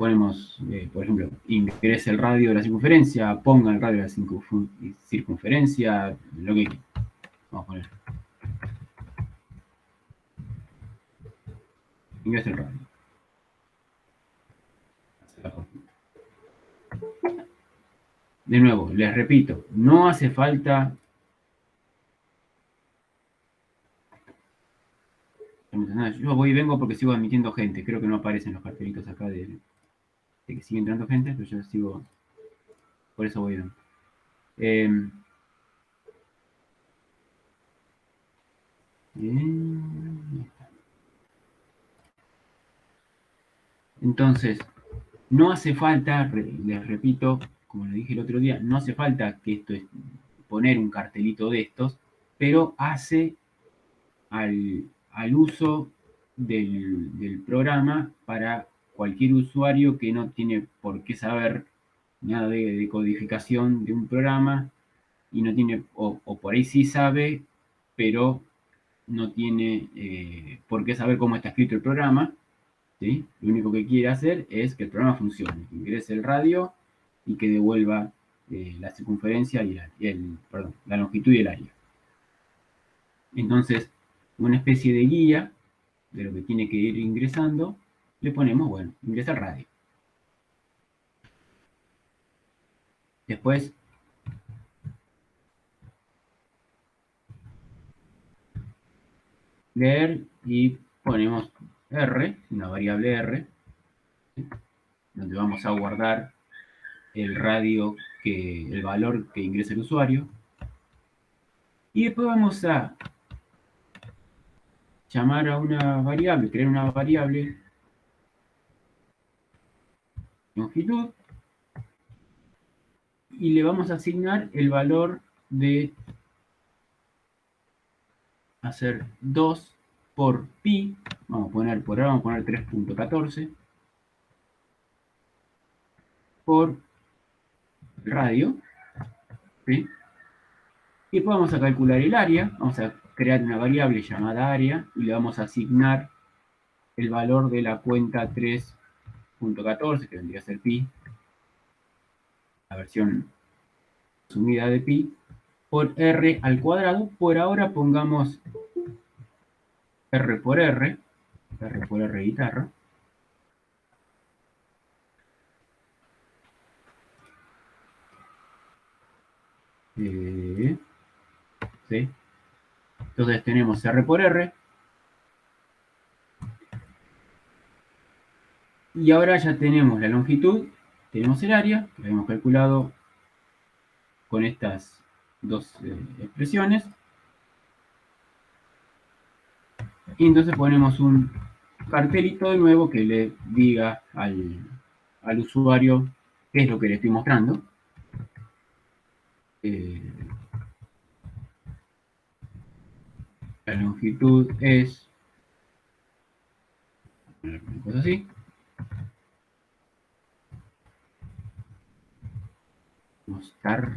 ponemos, por ejemplo, ingrese el radio de la circunferencia, ponga el radio de la circunferencia, lo que vamos a poner. Ingrese el radio. De nuevo, les repito, no hace falta... Yo voy y vengo porque sigo admitiendo gente. Creo que no aparecen los cartelitos acá de que sigue entrando gente, pero yo sigo... Por eso voy y vengo. Entonces, no hace falta, les repito, como le dije el otro día, no hace falta que esto es poner un cartelito de estos, pero hace al uso del programa para cualquier usuario que no tiene por qué saber nada de codificación de un programa y no tiene, o por ahí sí sabe, pero no tiene por qué saber cómo está escrito el programa, ¿sí? Lo único que quiere hacer es que el programa funcione, que ingrese el radio y que devuelva la circunferencia y la longitud y el área. Entonces, una especie de guía de lo que tiene que ir ingresando, le ponemos, bueno, ingresa el radio. Después, leer y ponemos R, una variable R, donde vamos a guardar el radio, el valor que ingresa el usuario. Y después vamos a llamar a una variable, crear una variable longitud y le vamos a asignar el valor de hacer 2 por pi, vamos a poner por ahora, vamos a poner 3.14 por radio, ¿sí? Y después vamos a calcular el área, vamos a crear una variable llamada área y le vamos a asignar el valor de la cuenta 3.14, que vendría a ser pi, la versión sumida de pi, por r al cuadrado. Por ahora pongamos r por r guitarra. ¿Sí? Entonces tenemos r por r. Y ahora ya tenemos la longitud, tenemos el área, que habíamos calculado con estas dos expresiones. Y entonces ponemos un cartelito de nuevo que le diga al usuario qué es lo que le estoy mostrando. La longitud es una cosa así. Mostrar.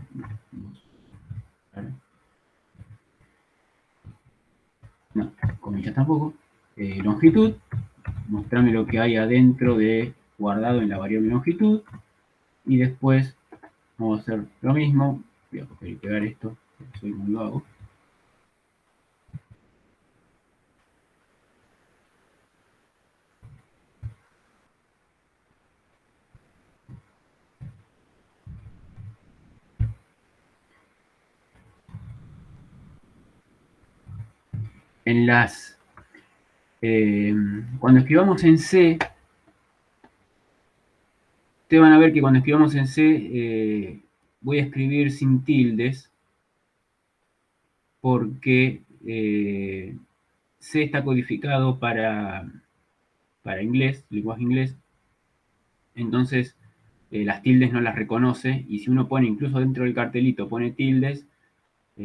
No, comillas tampoco. Longitud. Mostrarme lo que hay adentro de guardado en la variable longitud. Y después vamos a hacer lo mismo. Voy a copiar y pegar esto, porque soy muy vago. En las... cuando escribamos en C, ustedes van a ver que cuando escribamos en C voy a escribir sin tildes porque C está codificado para inglés, lenguaje inglés. Entonces las tildes no las reconoce y si uno pone incluso dentro del cartelito pone tildes,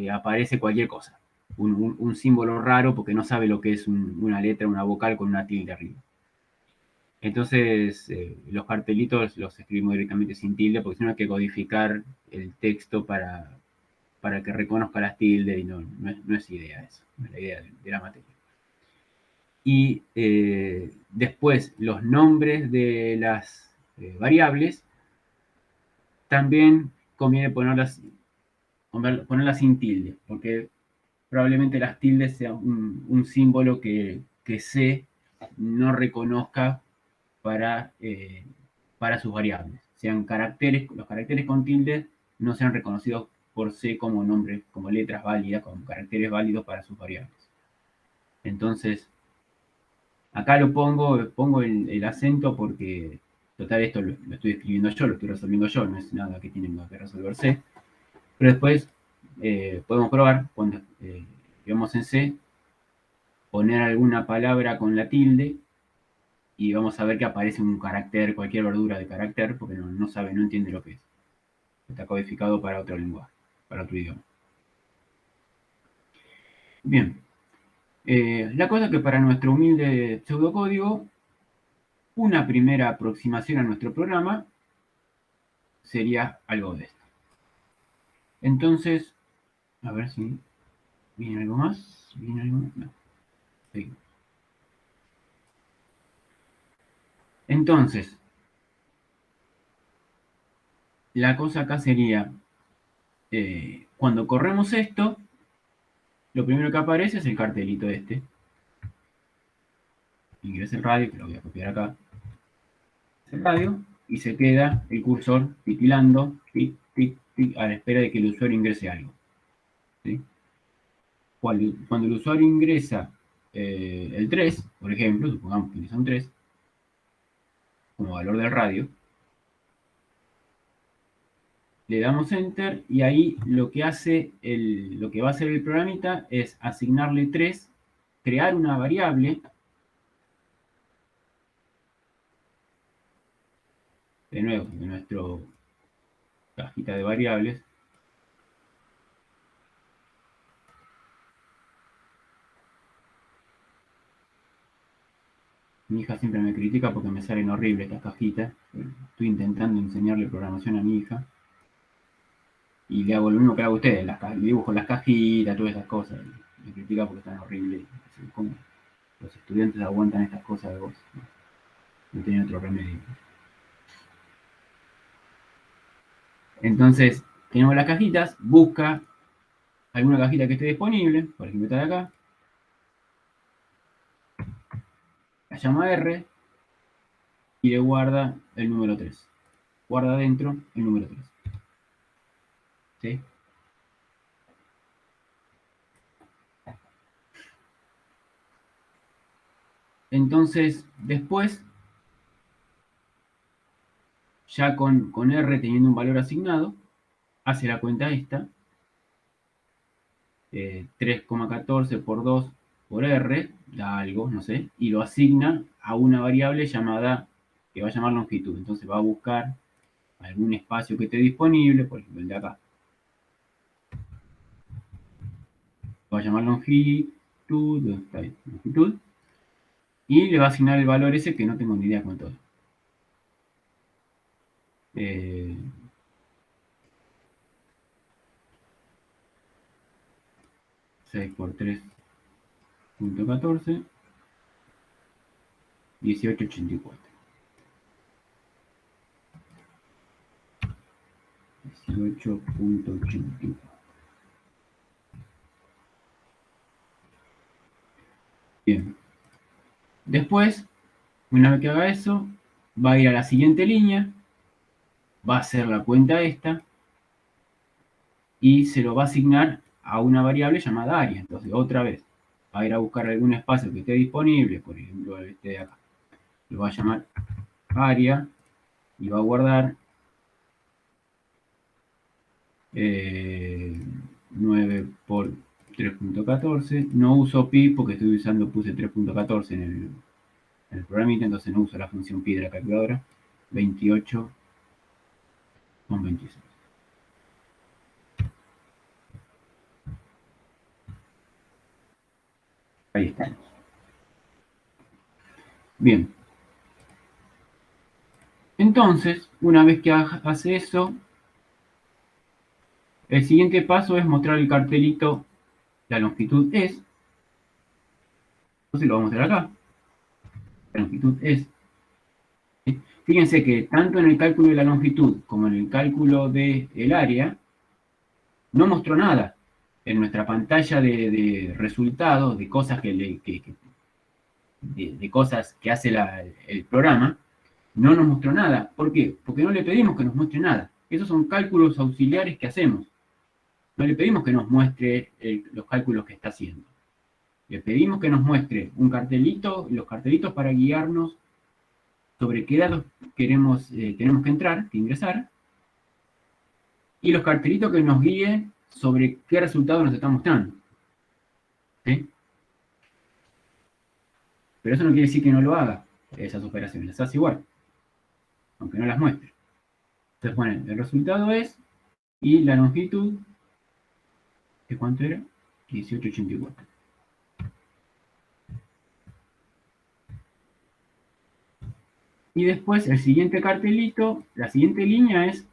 aparece cualquier cosa. Un símbolo raro porque no sabe lo que es una letra, una vocal con una tilde arriba. Entonces, los cartelitos los escribimos directamente sin tilde, porque si no hay que codificar el texto para que reconozca las tildes, y no es idea eso, no es la idea de la materia. Y después, los nombres de las variables, también conviene ponerlas sin tilde, porque probablemente las tildes sean un símbolo que C no reconozca para sus variables. Sean caracteres, los caracteres con tilde no sean reconocidos por C como nombres, como letras válidas, como caracteres válidos para sus variables. Entonces, acá pongo el acento porque, total, esto lo estoy escribiendo yo, lo estoy resolviendo yo, no es nada que tienen que resolver C. Pero después podemos probar, cuando vemos en C, poner alguna palabra con la tilde y vamos a ver que aparece un carácter, cualquier verdura de carácter, porque no sabe, no entiende lo que es. Está codificado para otro lenguaje, para otro idioma. Bien. La cosa es que para nuestro humilde pseudocódigo, una primera aproximación a nuestro programa sería algo de esto. Entonces, a ver si viene algo más. ¿Viene algo más? No. Sí. Entonces, la cosa acá sería, cuando corremos esto, lo primero que aparece es el cartelito este. Ingresa el radio, que lo voy a copiar acá. El radio, y se queda el cursor titilando, tic, tic, tic, a la espera de que el usuario ingrese algo. ¿Sí? Cuando el usuario ingresa el 3, por ejemplo, supongamos que ingresa un 3, como valor del radio, le damos enter y ahí lo que va a hacer el programita es asignarle 3, crear una variable, de nuevo, de nuestra cajita de variables. Mi hija siempre me critica porque me salen horribles estas cajitas. Estoy intentando enseñarle programación a mi hija. Y le hago lo mismo que hago a ustedes, dibujo las cajitas, todas esas cosas. Me critica porque están horribles. ¿Cómo los estudiantes aguantan estas cosas de vos? No tienen otro remedio. Entonces, tenemos las cajitas, busca alguna cajita que esté disponible, por ejemplo esta de acá, la llama R y le guarda el número 3. Guarda dentro el número 3. ¿Sí? Entonces, después, ya con R teniendo un valor asignado, hace la cuenta esta, 3,14 por 2 por R, da algo, no sé, y lo asigna a una variable llamada, que va a llamar longitud. Entonces va a buscar algún espacio que esté disponible, por ejemplo el de acá. Va a llamar longitud, y le va a asignar el valor ese que no tengo ni idea cuánto es. 6 por 3.14, 18.84. 18.84. Bien. Después, una vez que haga eso, va a ir a la siguiente línea, va a hacer la cuenta esta y se lo va a asignar a una variable llamada área. Entonces, otra vez, va a ir a buscar algún espacio que esté disponible, por ejemplo, este de acá. Lo va a llamar área y va a guardar 9 por 3.14. No uso pi porque puse 3.14 en el programita, entonces no uso la función pi de la calculadora. 28 con 26. Ahí estamos. Bien. Entonces, una vez que hace eso, el siguiente paso es mostrar el cartelito, la longitud es. Entonces lo vamos a mostrar acá. La longitud es. ¿Sí? Fíjense que tanto en el cálculo de la longitud como en el cálculo del área, no mostró nada. En nuestra pantalla de resultados, de cosas de cosas que hace el programa, no nos mostró nada. ¿Por qué? Porque no le pedimos que nos muestre nada. Esos son cálculos auxiliares que hacemos. No le pedimos que nos muestre los cálculos que está haciendo. Le pedimos que nos muestre un cartelito, los cartelitos para guiarnos sobre qué datos tenemos que entrar, que ingresar, y los cartelitos que nos guíen sobre qué resultado nos está mostrando. ¿Sí? Pero eso no quiere decir que no lo haga, esas operaciones, las hace igual, aunque no las muestre. Entonces ponen, el resultado es, y la longitud, ¿de cuánto era? 1884. Y después el siguiente cartelito, la siguiente línea es,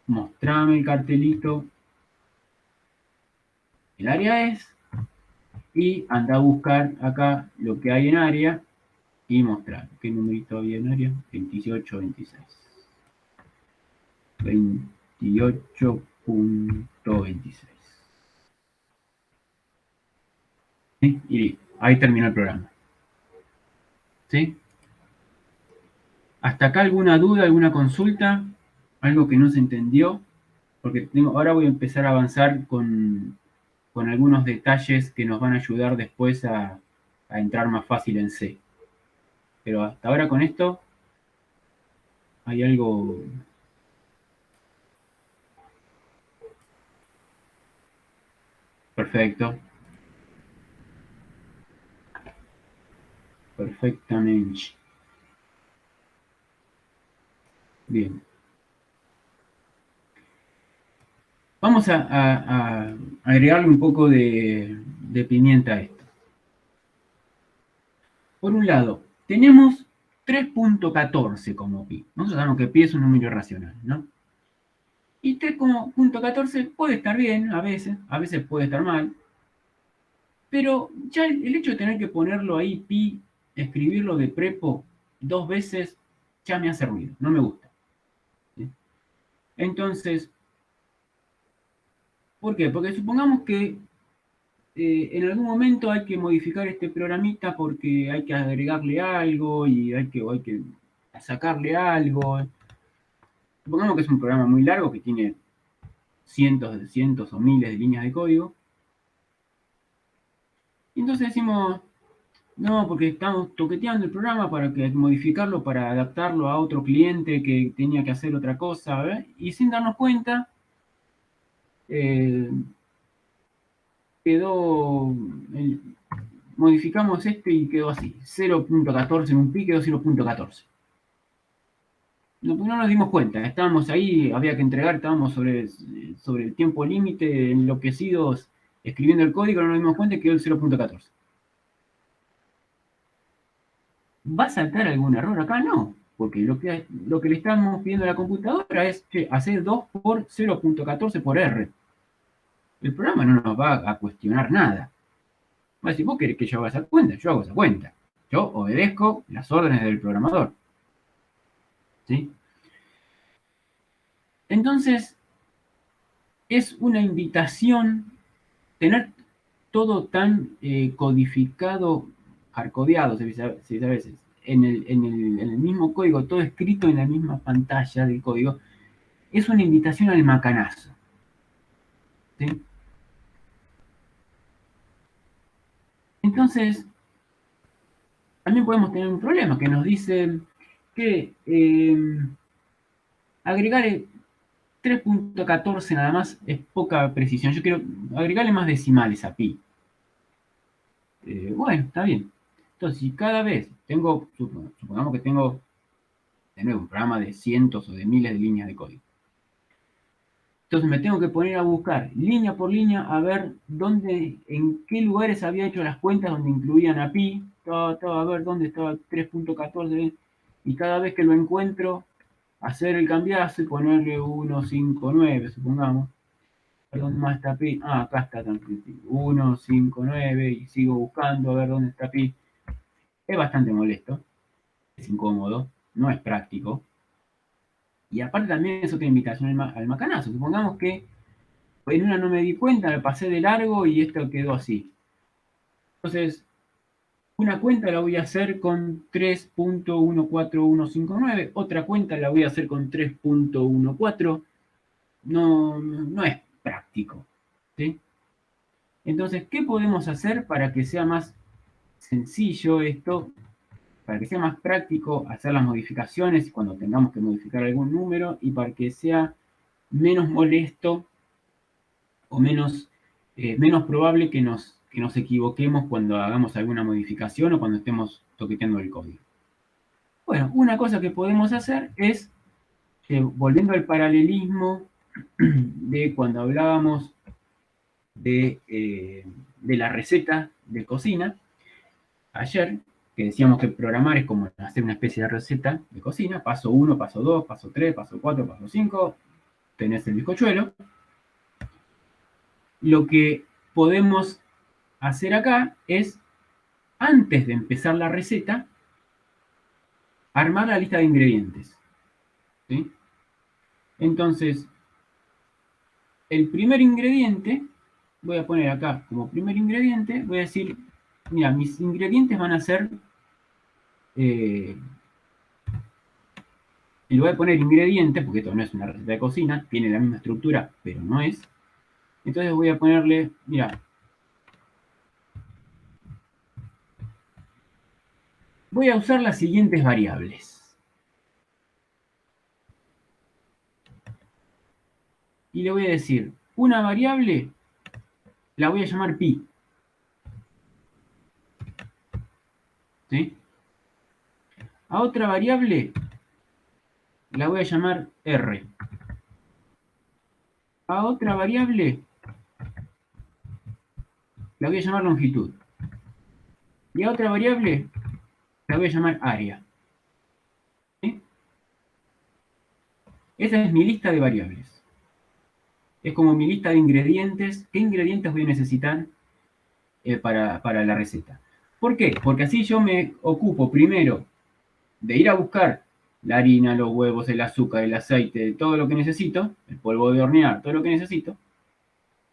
mostrame el cartelito, el área es, y anda a buscar acá lo que hay en área y mostrar. ¿Qué numerito había en área? 28, 26. 28.26. ¿Sí? Y listo. Ahí terminó el programa. ¿Sí? ¿Hasta acá alguna duda, alguna consulta? ¿Algo que no se entendió? Porque ahora voy a empezar a avanzar con algunos detalles que nos van a ayudar después a entrar más fácil en C. Pero hasta ahora con esto hay algo. Perfecto. Perfectamente. Bien. Vamos a agregarle un poco de pimienta a esto. Por un lado, tenemos 3.14 como pi. Nosotros sabemos que pi es un número racional, ¿no? Y 3.14 puede estar bien a veces puede estar mal, pero ya el hecho de tener que ponerlo ahí, pi, escribirlo de prepo 2 veces, ya me hace ruido, no me gusta. ¿Sí? Entonces, ¿por qué? Porque supongamos que en algún momento hay que modificar este programita porque hay que agregarle algo y hay que sacarle algo. Supongamos que es un programa muy largo que tiene cientos o miles de líneas de código. Y entonces decimos, no, porque estamos toqueteando el programa para modificarlo, para adaptarlo a otro cliente que tenía que hacer otra cosa, ¿ves? Y sin darnos cuenta, eh, quedó, modificamos este y quedó así, 0.14 en un pi quedó 0.14. No, no nos dimos cuenta, estábamos ahí, había que entregar, estábamos sobre el tiempo límite, enloquecidos, escribiendo el código, no nos dimos cuenta y quedó el 0.14. ¿Va a saltar algún error acá? No, porque lo que le estamos pidiendo a la computadora es hacer 2 por 0.14 por R. El programa no nos va a cuestionar nada. Va a decir, vos querés que yo haga esa cuenta, yo hago esa cuenta. Yo obedezco las órdenes del programador. ¿Sí? Entonces, es una invitación tener todo tan codificado, hardcodeado, se dice a veces, en el mismo código, todo escrito en la misma pantalla del código, es una invitación al macanazo. ¿Sí? Entonces, también podemos tener un problema que nos dice que agregar 3.14 nada más es poca precisión. Yo quiero agregarle más decimales a pi. Bueno, está bien. Entonces, si cada vez supongamos que tengo de nuevo un programa de cientos o de miles de líneas de código. Entonces me tengo que poner a buscar línea por línea a ver en qué lugares había hecho las cuentas donde incluían a pi, a ver dónde estaba 3.14 y cada vez que lo encuentro hacer el cambiazo y ponerle 159, supongamos. ¿Dónde más está pi? Ah, acá está también. 159 y sigo buscando a ver dónde está pi. Es bastante molesto, es incómodo. no es práctico. Y aparte también es otra invitación al macanazo. Supongamos que en una no me di cuenta, me pasé de largo y esto quedó así. Entonces, una cuenta la voy a hacer con 3.14159, otra cuenta la voy a hacer con 3.14. No es práctico. ¿Sí? Entonces, ¿qué podemos hacer para que sea más sencillo esto? Para que sea más práctico hacer las modificaciones cuando tengamos que modificar algún número y para que sea menos molesto o menos probable que nos equivoquemos cuando hagamos alguna modificación o cuando estemos toqueteando el código. Bueno, una cosa que podemos hacer es, volviendo al paralelismo de cuando hablábamos de la receta de cocina, ayer, que decíamos que programar es como hacer una especie de receta de cocina, paso 1, paso 2, paso 3, paso 4, paso 5, tenés el bizcochuelo. Lo que podemos hacer acá es, antes de empezar la receta, armar la lista de ingredientes. ¿Sí? Entonces, el primer ingrediente, voy a poner acá como primer ingrediente, voy a decir, mira, mis ingredientes van a ser, y voy a poner ingredientes, porque esto no es una receta de cocina, tiene la misma estructura, pero no es. Entonces voy a ponerle, mira, voy a usar las siguientes variables. Y le voy a decir, una variable la voy a llamar pi. ¿Sí? A otra variable la voy a llamar r. A otra variable la voy a llamar longitud. Y a otra variable la voy a llamar área. ¿Sí? Esa es mi lista de variables. Es como mi lista de ingredientes. ¿Qué ingredientes voy a necesitar para la receta? ¿Por qué? Porque así yo me ocupo primero de ir a buscar la harina, los huevos, el azúcar, el aceite, todo lo que necesito, el polvo de hornear, todo lo que necesito,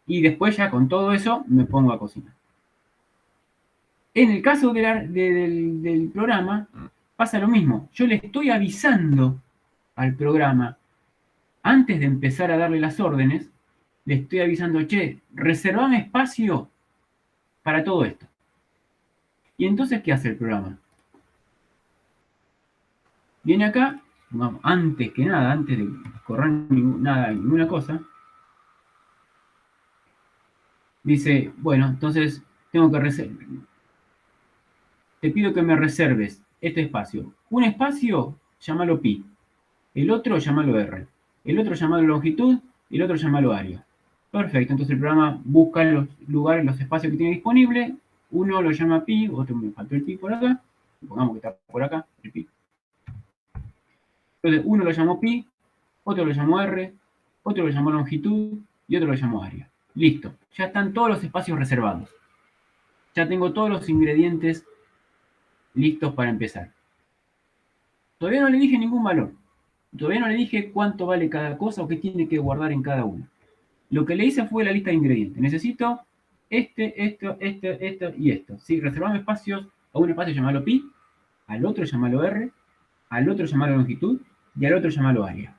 y después ya con todo eso me pongo a cocinar. En el caso del programa pasa lo mismo. Yo le estoy avisando al programa, antes de empezar a darle las órdenes, le estoy avisando, che, reservame espacio para todo esto. Y entonces, ¿qué hace el programa? Viene acá, vamos, antes que nada, antes de correr ninguna cosa, dice, bueno, entonces tengo que te pido que me reserves este espacio. Un espacio, llámalo pi. El otro, llámalo r. El otro, llámalo longitud. Y el otro, llámalo área. Perfecto, entonces el programa busca los lugares, los espacios que tiene disponible. Uno lo llama pi, otro me faltó el pi por acá. Supongamos que está por acá, el pi. Entonces uno lo llamó pi, otro lo llamó r, otro lo llamó longitud y otro lo llamó área. Listo, ya están todos los espacios reservados. Ya tengo todos los ingredientes listos para empezar. Todavía no le dije ningún valor. Todavía no le dije cuánto vale cada cosa o qué tiene que guardar en cada uno. Lo que le hice fue la lista de ingredientes. Necesito esto y esto. ¿Sí? Reservame espacios. A un espacio llamalo pi, al otro llamalo r, al otro llamalo longitud y al otro llamalo área.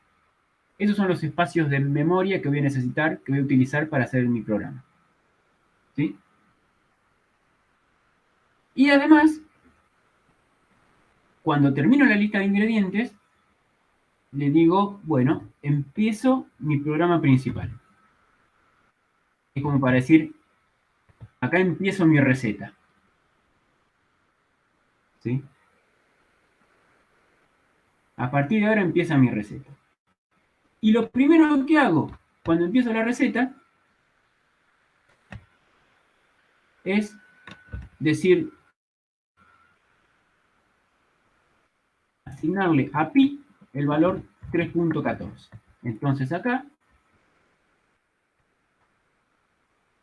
Esos son los espacios de memoria que voy a necesitar, que voy a utilizar para hacer mi programa. ¿Sí? Y además, cuando termino la lista de ingredientes, le digo, bueno, empiezo mi programa principal. Es como para decir, acá empiezo mi receta. ¿Sí? A partir de ahora empieza mi receta. Y lo primero que hago cuando empiezo la receta es decir, asignarle a pi el valor 3.14. Entonces acá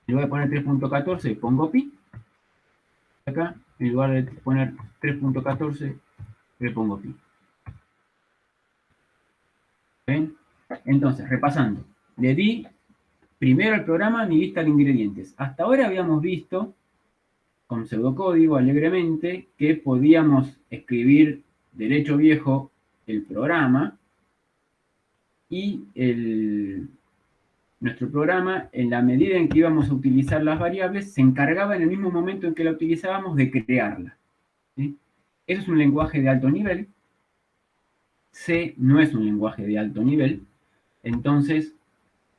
le voy a poner 3.14, pongo pi. Acá, en lugar de poner 3.14, le pongo pi. ¿Ven? Entonces, repasando, le di primero al programa mi lista de ingredientes. Hasta ahora habíamos visto, con pseudocódigo alegremente, que podíamos escribir derecho viejo el programa y nuestro programa, en la medida en que íbamos a utilizar las variables, se encargaba en el mismo momento en que la utilizábamos de crearla. ¿Sí? Eso es un lenguaje de alto nivel. C no es un lenguaje de alto nivel. Entonces,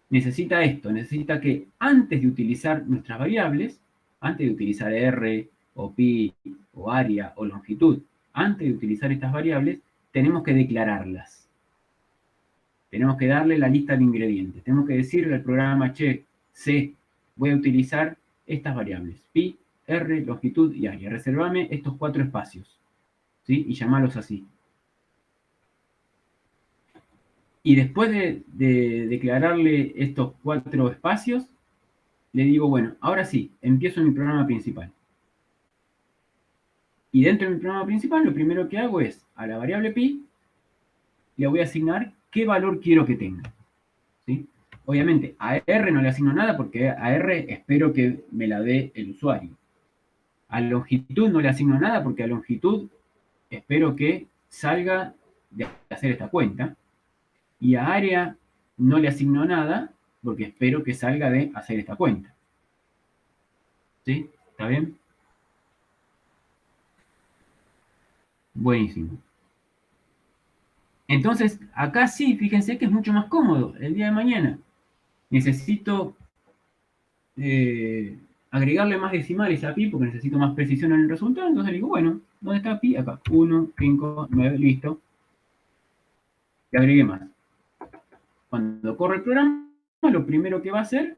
necesita esto, necesita que antes de utilizar nuestras variables, antes de utilizar R o pi o área o longitud, antes de utilizar estas variables, tenemos que declararlas. Tenemos que darle la lista de ingredientes. Tenemos que decirle al programa, che, C, voy a utilizar estas variables, pi, R, longitud y área. Reservame estos 4 espacios, ¿sí? Y llamarlos así. Y después de declararle estos 4 espacios, le digo, bueno, ahora sí, empiezo mi programa principal. Y dentro de mi programa principal, lo primero que hago es, a la variable pi, le voy a asignar qué valor quiero que tenga. ¿Sí? Obviamente, a R no le asigno nada porque a R espero que me la dé el usuario. A longitud no le asigno nada porque a longitud espero que salga de hacer esta cuenta. Y a área no le asigno nada porque espero que salga de hacer esta cuenta. ¿Sí? ¿Está bien? Buenísimo. Entonces, acá sí, fíjense que es mucho más cómodo el día de mañana. Necesito agregarle más decimales a pi porque necesito más precisión en el resultado. Entonces digo, bueno, ¿dónde está pi? Acá, 1, 5, 9, listo. Y agregué más. Cuando corre el programa, lo primero que va a hacer,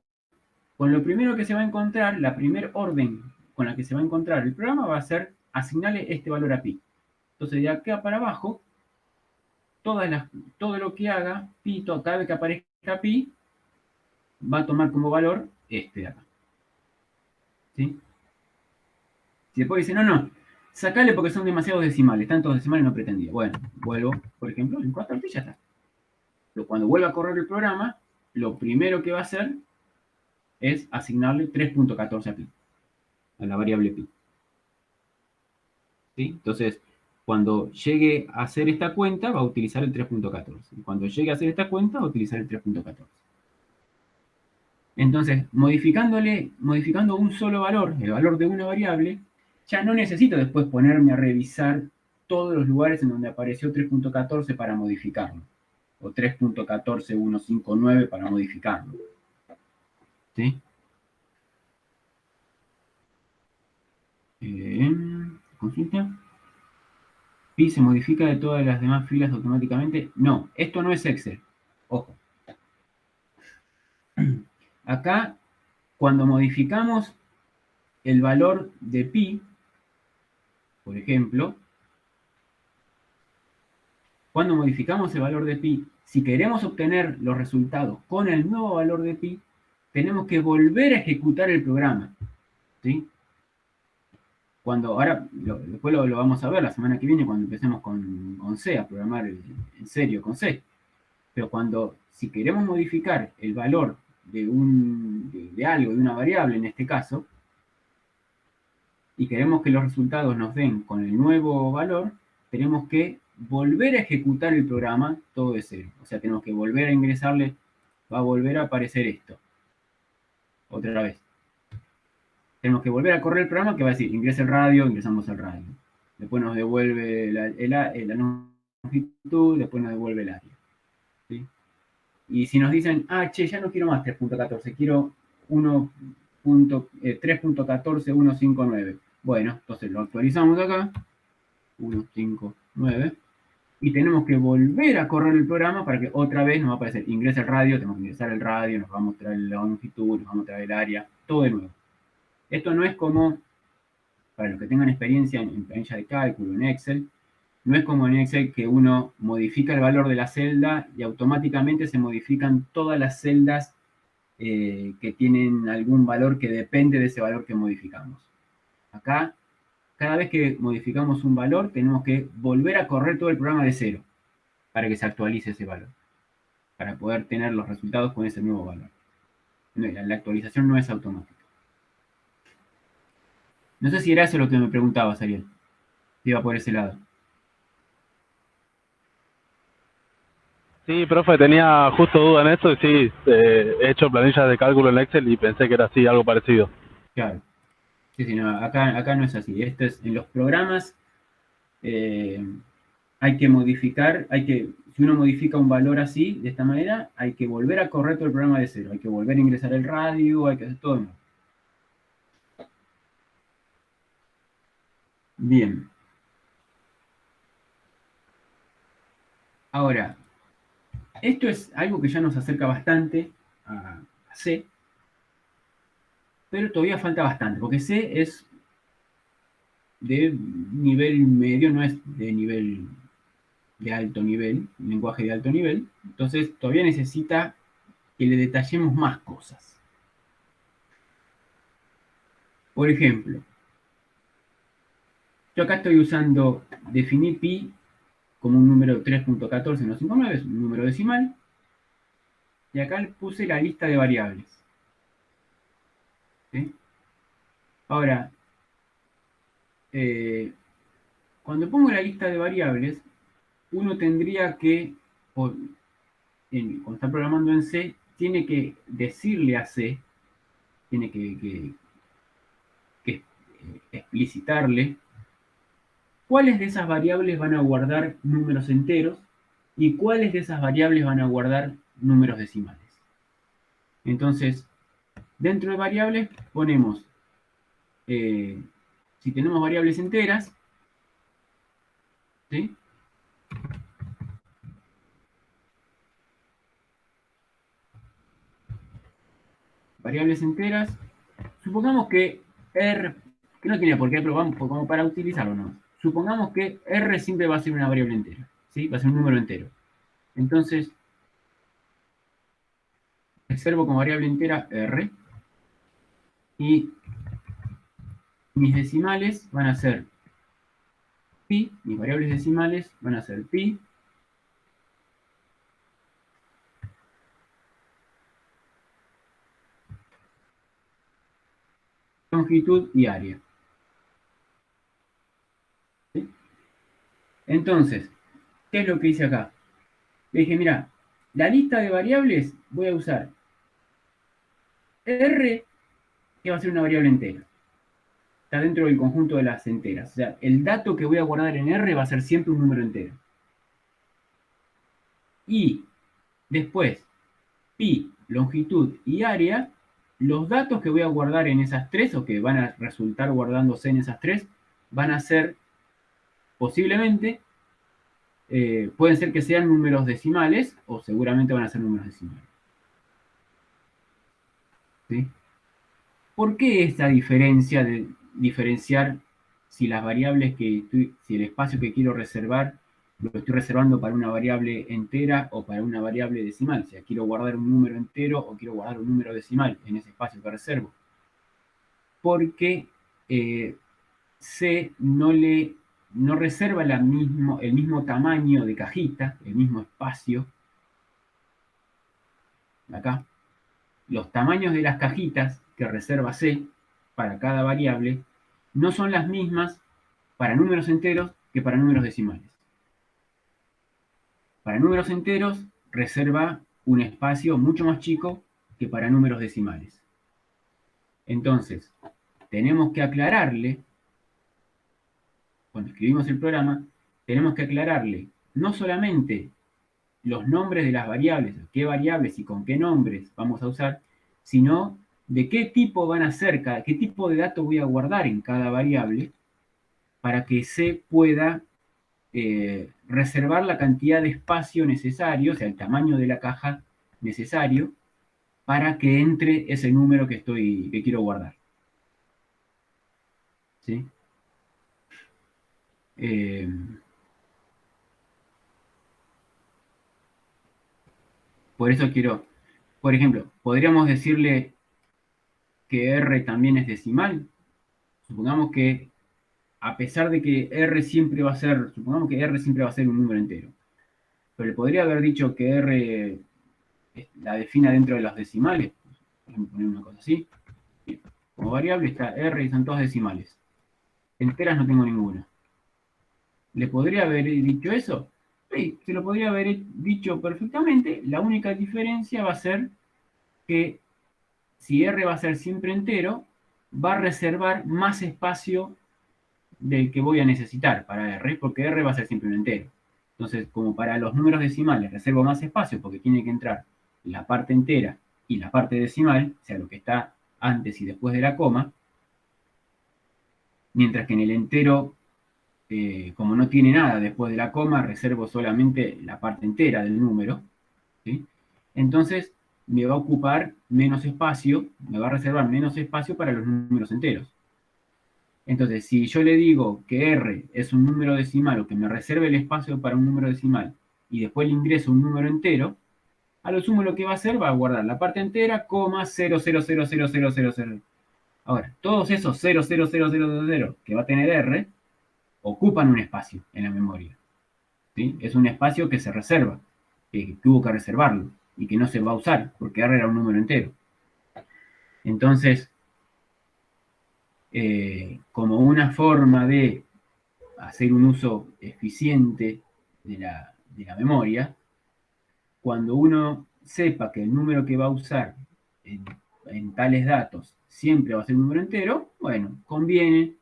con lo primero que se va a encontrar, la primera orden con la que se va a encontrar el programa va a ser asignarle este valor a pi. Entonces, de acá para abajo, todo lo que haga, pi, cada vez que aparezca pi, va a tomar como valor este de acá. ¿Sí? Si después dice, no, no, sacale porque son demasiados decimales, tantos decimales no pretendía. Bueno, vuelvo, por ejemplo, en 4 pi ya está. Pero cuando vuelva a correr el programa, lo primero que va a hacer es asignarle 3.14 a pi, a la variable pi. ¿Sí? Entonces, cuando llegue a hacer esta cuenta, va a utilizar el 3.14. Y cuando llegue a hacer esta cuenta, va a utilizar el 3.14. Entonces, modificando un solo valor, el valor de una variable, ya no necesito después ponerme a revisar todos los lugares en donde apareció 3.14 para modificarlo, o 3.14159 para modificarlo. ¿Sí? Consulta. ¿Pi se modifica de todas las demás filas automáticamente? No, esto no es Excel. Ojo. Acá, cuando modificamos el valor de pi, por ejemplo, cuando modificamos el valor de pi, si queremos obtener los resultados con el nuevo valor de pi, tenemos que volver a ejecutar el programa. ¿Sí? Ahora, después lo vamos a ver la semana que viene cuando empecemos con C, a programar en serio con C. Pero si queremos modificar el valor de algo, de una variable en este caso, y queremos que los resultados nos den con el nuevo valor, tenemos que volver a ejecutar el programa todo de cero. O sea, tenemos que volver a ingresarle, va a volver a aparecer esto. Otra vez. Tenemos que volver a correr el programa que va a decir, ingresa el radio, ingresamos el radio. Después nos devuelve la longitud, después nos devuelve el área. ¿Sí? Y si nos dicen, che, ya no quiero más 3.14, quiero 3.14159. Bueno, entonces lo actualizamos acá, 159, y tenemos que volver a correr el programa para que otra vez nos va a aparecer, ingresa el radio, tenemos que ingresar el radio, nos va a mostrar la longitud, nos va a mostrar el área, todo de nuevo. Esto no es como, para los que tengan experiencia en planilla de cálculo, en Excel, no es como en Excel que uno modifica el valor de la celda y automáticamente se modifican todas las celdas que tienen algún valor que depende de ese valor que modificamos. Acá, cada vez que modificamos un valor, tenemos que volver a correr todo el programa de cero para que se actualice ese valor. para poder tener los resultados con ese nuevo valor. La actualización no es automática. No sé si era eso lo que me preguntabas, Ariel. Iba por ese lado. Sí, profe, tenía justo duda en eso y sí, he hecho planillas de cálculo en Excel y pensé que era así, algo parecido. Claro. Sí, sí, no, acá no es así. Esto es en los programas. eh, Hay que modificar, si uno modifica un valor así, de esta manera, hay que volver a correr todo el programa de cero. Hay que volver a ingresar el radio, hay que hacer todo. Bien. Ahora, esto es algo que ya nos acerca bastante a C, pero todavía falta bastante, porque C es de nivel medio, no es de nivel de alto nivel, lenguaje de alto nivel, entonces todavía necesita que le detallemos más cosas. Por ejemplo, yo acá estoy usando definir pi como un número 3.14159, es un número decimal, y acá le puse la lista de variables. ¿Sí? Ahora, eh, cuando pongo la lista de variables, uno tendría que, cuando está programando en C, tiene que decirle a C, tiene que explicitarle cuáles de esas variables van a guardar números enteros y cuáles de esas variables van a guardar números decimales. Entonces, dentro de variables ponemos, si tenemos variables enteras, ¿sí? Variables enteras, supongamos que R, que no tiene por qué, pero vamos como para utilizarlo, ¿no? Supongamos que R siempre va a ser una variable entera, ¿sí? Va a ser un número entero. Entonces, reservo como variable entera R y mis decimales van a ser pi, mis variables decimales van a ser pi, longitud y área. ¿Sí? Entonces, ¿qué es lo que hice acá? Le dije, mira, la lista de variables voy a usar R, que va a ser una variable entera. Está dentro del conjunto de las enteras. O sea, el dato que voy a guardar en R va a ser siempre un número entero. Y después, pi, longitud y área, los datos que voy a guardar en esas tres, o que van a resultar guardándose en esas tres, van a ser posiblemente, pueden ser que sean números decimales, o seguramente van a ser números decimales. ¿Sí? ¿Por qué esta diferencia de diferenciar si las variables si el espacio que quiero reservar lo estoy reservando para una variable entera o para una variable decimal? O sea, quiero guardar un número entero o quiero guardar un número decimal en ese espacio que reservo. Porque C no reserva el mismo tamaño de cajita, el mismo espacio. Acá, los tamaños de las cajitas que reserva C para cada variable no son las mismas para números enteros que para números decimales. Para números enteros reserva un espacio mucho más chico que para números decimales. Entonces, tenemos que aclararle, cuando escribimos el programa, tenemos que aclararle no solamente los nombres de las variables, qué variables y con qué nombres vamos a usar, sino de qué tipo van a ser, qué tipo de datos voy a guardar en cada variable para que se pueda reservar la cantidad de espacio necesario, o sea, el tamaño de la caja necesario para que entre ese número que quiero guardar. ¿Sí? Eh, por eso por ejemplo, podríamos decirle que R también es decimal. Supongamos que a pesar de que supongamos que R siempre va a ser un número entero, pero le podría haber dicho que R la defina dentro de los decimales. Vamos a poner una cosa así. Como variable está R y son todos decimales. Enteras no tengo ninguna. ¿Le podría haber dicho eso? Sí, se lo podría haber dicho perfectamente. La única diferencia va a ser que si R va a ser siempre entero, va a reservar más espacio del que voy a necesitar para R, porque R va a ser siempre un entero. Entonces, como para los números decimales reservo más espacio porque tiene que entrar la parte entera y la parte decimal, o sea, lo que está antes y después de la coma, mientras que en el entero, como no tiene nada después de la coma, reservo solamente la parte entera del número, ¿sí? Entonces me va a ocupar menos espacio, me va a reservar menos espacio para los números enteros. Entonces, si yo le digo que R es un número decimal o que me reserve el espacio para un número decimal y después le ingreso un número entero, a lo sumo lo que va a hacer va a guardar la parte entera, coma 0,0000000. Ahora, todos esos 0,00000 que va a tener R ocupan un espacio en la memoria. ¿Sí? Es un espacio que se reserva, que tuvo que reservarlo y que no se va a usar porque R era un número entero. Entonces, como una forma de hacer un uso eficiente de la memoria, cuando uno sepa que el número que va a usar en tales datos siempre va a ser un número entero, bueno, conviene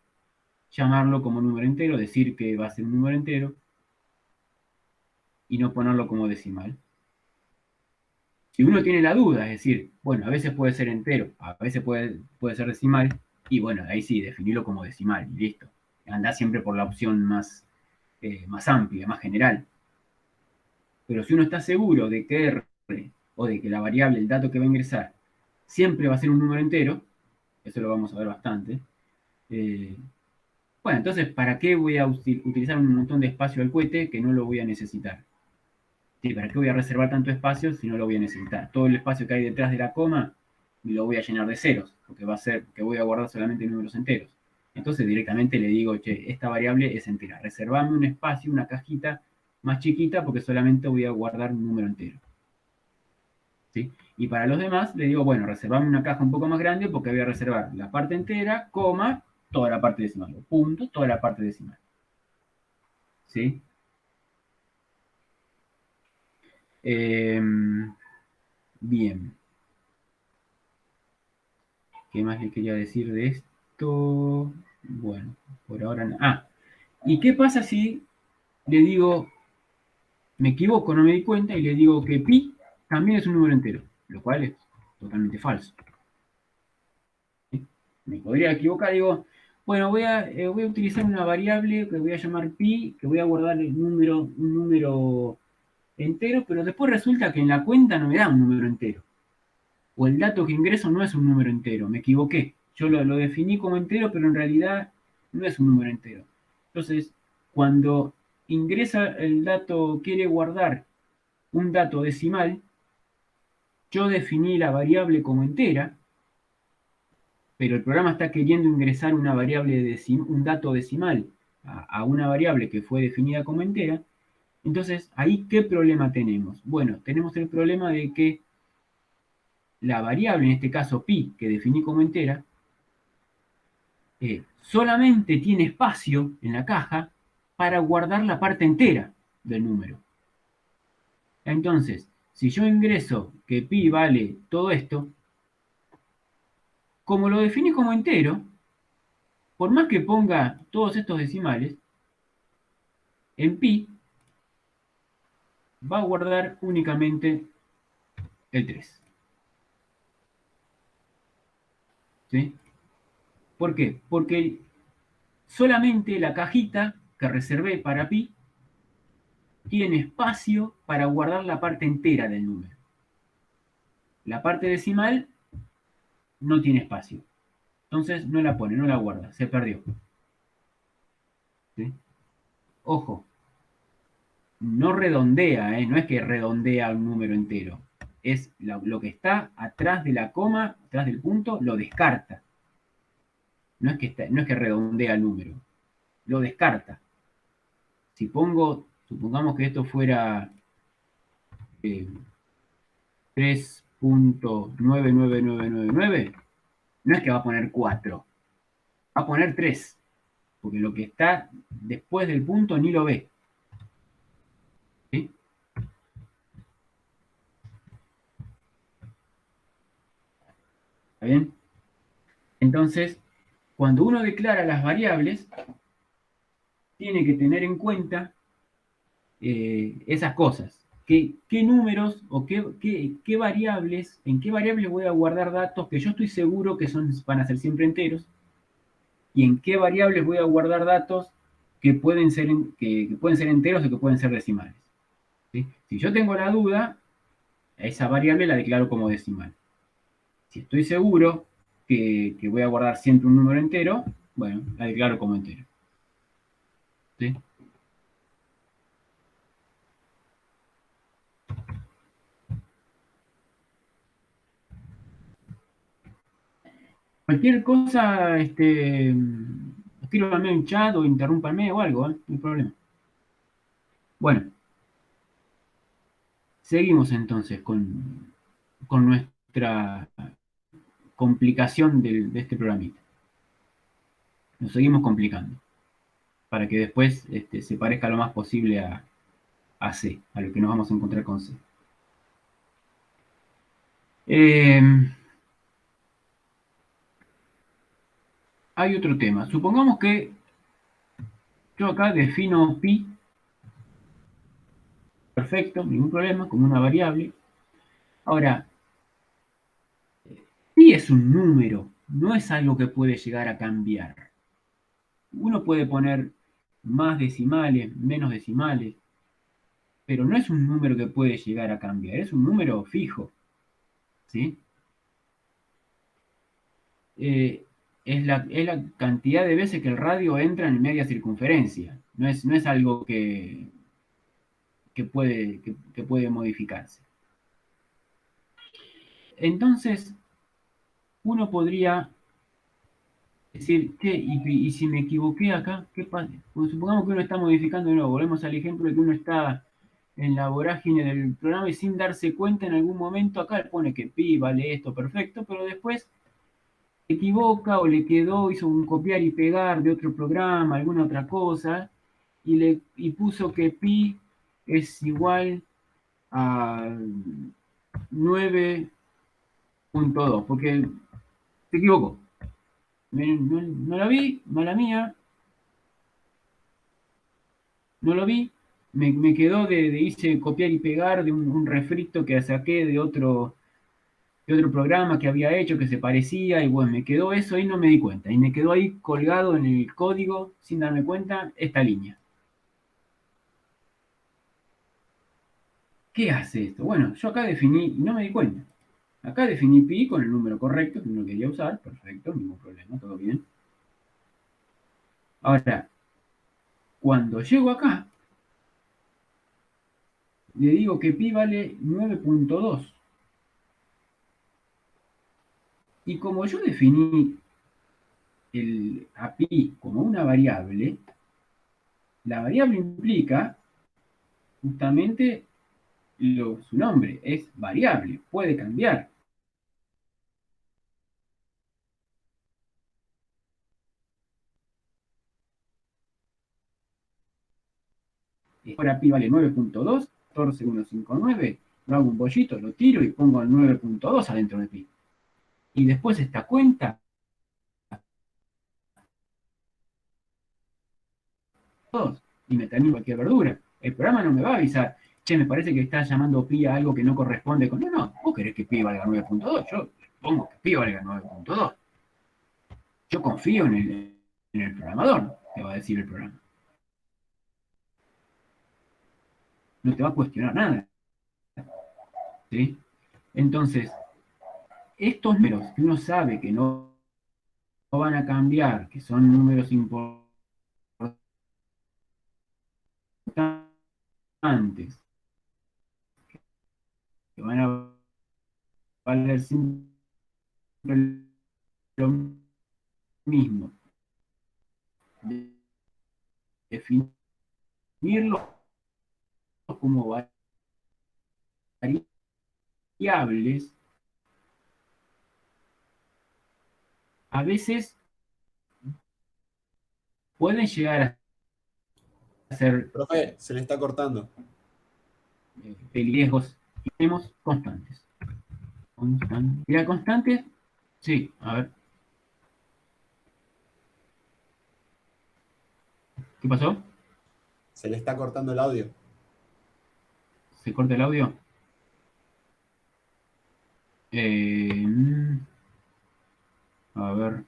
llamarlo como número entero, decir que va a ser un número entero y no ponerlo como decimal. Si uno tiene la duda, es decir, bueno, a veces puede ser entero, a veces puede ser decimal, y bueno, ahí sí, definirlo como decimal y listo. Andá siempre por la opción más amplia, más general. Pero si uno está seguro de que R o de que la variable, el dato que va a ingresar, siempre va a ser un número entero, eso lo vamos a ver bastante, bueno, entonces, ¿para qué voy a utilizar un montón de espacio al cohete que no lo voy a necesitar? ¿Sí? ¿Para qué voy a reservar tanto espacio si no lo voy a necesitar? Todo el espacio que hay detrás de la coma lo voy a llenar de ceros, porque va a ser que voy a guardar solamente números enteros. Entonces directamente le digo, che, esta variable es entera. Reservame un espacio, una cajita más chiquita, porque solamente voy a guardar un número entero. ¿Sí? Y para los demás le digo, bueno, reservame una caja un poco más grande porque voy a reservar la parte entera, coma, toda la parte decimal. Punto, toda la parte decimal. ¿Sí? Bien. ¿Qué más le quería decir de esto? Bueno, por ahora no. Ah, ¿y qué pasa si le digo, me equivoco, no me di cuenta, y le digo que pi también es un número entero? Lo cual es totalmente falso. ¿Sí? Me podría equivocar, digo, bueno, voy a utilizar una variable que voy a llamar pi, que voy a guardar un número entero, pero después resulta que en la cuenta no me da un número entero. O el dato que ingreso no es un número entero, me equivoqué. Yo lo definí como entero, pero en realidad no es un número entero. Entonces, cuando ingresa el dato, quiere guardar un dato decimal, yo definí la variable como entera, pero el programa está queriendo ingresar una variable un dato decimal a una variable que fue definida como entera. Entonces, ahí, ¿qué problema tenemos? Bueno, tenemos el problema de que la variable, en este caso pi, que definí como entera, solamente tiene espacio en la caja para guardar la parte entera del número. Entonces, si yo ingreso que pi vale todo esto, como lo definí como entero, por más que ponga todos estos decimales, en pi va a guardar únicamente el 3. ¿Sí? ¿Por qué? Porque solamente la cajita que reservé para pi tiene espacio para guardar la parte entera del número. La parte decimal no tiene espacio. Entonces no la pone, no la guarda, se perdió. ¿Sí? Ojo, no redondea, no es que redondea un número entero. Es lo que está atrás de la coma, atrás del punto, lo descarta. No es que redondea el número, lo descarta. Si pongo, supongamos que esto fuera 3.99999, no es que va a poner 4, va a poner 3, porque lo que está después del punto ni lo ve. ¿Sí? ¿Está bien? Entonces, cuando uno declara las variables, tiene que tener en cuenta esas cosas. ¿Qué números o qué variables, en qué variables voy a guardar datos que yo estoy seguro que van a ser siempre enteros? ¿Y en qué variables voy a guardar datos que pueden ser, que pueden ser enteros o que pueden ser decimales? ¿Sí? Si yo tengo la duda, esa variable la declaro como decimal. Si estoy seguro que voy a guardar siempre un número entero, bueno, la declaro como entero. ¿Sí? Cualquier cosa, escríbanme en chat o interrúmpanme o algo, no hay problema. Bueno, seguimos entonces con nuestra complicación de este programita. Nos seguimos complicando para que después se parezca lo más posible a C, a lo que nos vamos a encontrar con C. Hay otro tema. Supongamos que yo acá defino pi, perfecto, ningún problema, como una variable. Ahora, pi es un número, no es algo que puede llegar a cambiar. Uno puede poner más decimales, menos decimales, pero no es un número que puede llegar a cambiar, es un número fijo. ¿Sí? Eh, es la cantidad de veces que el radio entra en media circunferencia. No es algo que puede modificarse. Entonces, uno podría decir, ¿qué? ¿Y si me equivoqué acá? ¿Qué pasa? Pues supongamos que uno está modificando de nuevo. Volvemos al ejemplo de que uno está en la vorágine del programa y sin darse cuenta en algún momento acá le pone que pi vale esto, perfecto, pero después se equivoca o le quedó, hizo un copiar y pegar de otro programa, alguna otra cosa, y puso que pi es igual a 9.2, porque se equivocó. No la vi, mala mía, no lo vi, me quedó hice copiar y pegar de un refrito que saqué de otro programa que había hecho que se parecía, y bueno, me quedó eso y no me di cuenta. Y me quedó ahí colgado en el código, sin darme cuenta, esta línea. ¿Qué hace esto? Bueno, yo acá definí, y no me di cuenta. Acá definí pi con el número correcto que uno quería usar, perfecto, ningún problema, todo bien. Ahora, cuando llego acá, le digo que pi vale 9.2. Y como yo definí a pi como una variable, la variable implica justamente su nombre, es variable, puede cambiar. Ahora pi vale 9.2, 14159, lo hago un bollito, lo tiro y pongo el 9.2 adentro de pi. Y después esta cuenta, todos, y me termino cualquier verdura. El programa no me va a avisar, che, me parece que estás llamando pi a algo que no corresponde con... No, no, vos querés que pi valga 9.2, yo pongo que pi valga 9.2. Yo confío en el programador, te va a decir el programa. No te va a cuestionar nada. ¿Sí? Entonces, estos números que uno sabe que no van a cambiar, que son números importantes, que van a valer siempre lo mismo, definirlos como variables variables a veces pueden llegar a ser Profe, se le está cortando. peligrosos y tenemos constantes. Y la constante, sí, a ver. ¿Qué pasó? Se le está cortando el audio. ¿Se corta el audio? Eh, a ver.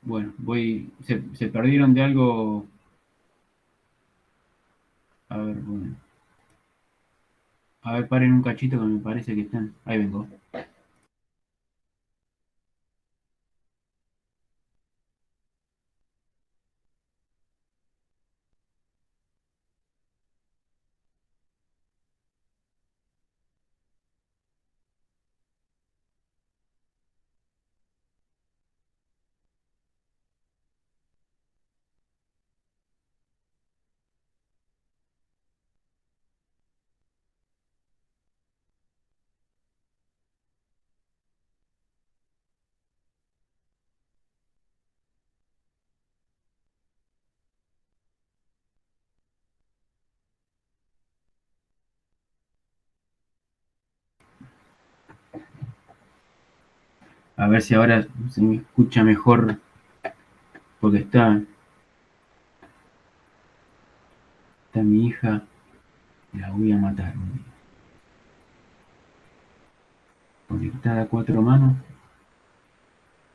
Bueno, se perdieron de algo. A ver, bueno. A ver, paren un cachito que me parece que están. Ahí vengo. A ver si ahora se me escucha mejor. Porque está mi hija. La voy a matar. Conectada a 4 manos.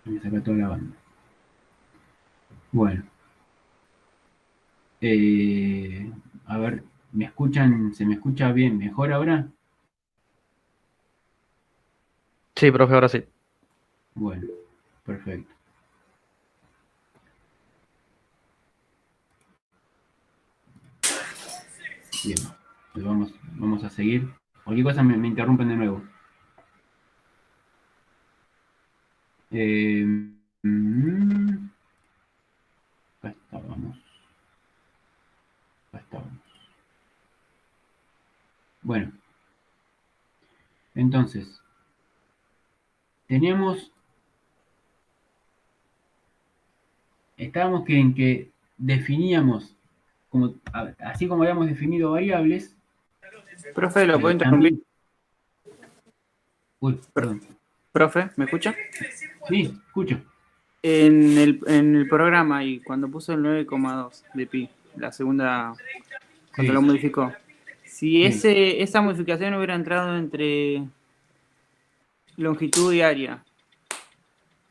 Me saca toda la banda. Bueno. A ver, ¿me escuchan? ¿Se me escucha bien? ¿Mejor ahora? Sí, profe, ahora sí. Bueno, perfecto. Bien, pues vamos a seguir. Cualquier cosa me interrumpen de nuevo. Mm, acá estábamos. Acá estábamos. Bueno, entonces, estábamos en que definíamos, así como habíamos definido variables, Profe, ¿lo puedo pero interrumpir? también... Uy, perdón. Profe, ¿me escucha? Sí, escucho. En el programa y cuando puso el 9,2 de pi, la segunda, cuando Sí, lo modificó, si sí. esa modificación hubiera entrado entre longitud y área,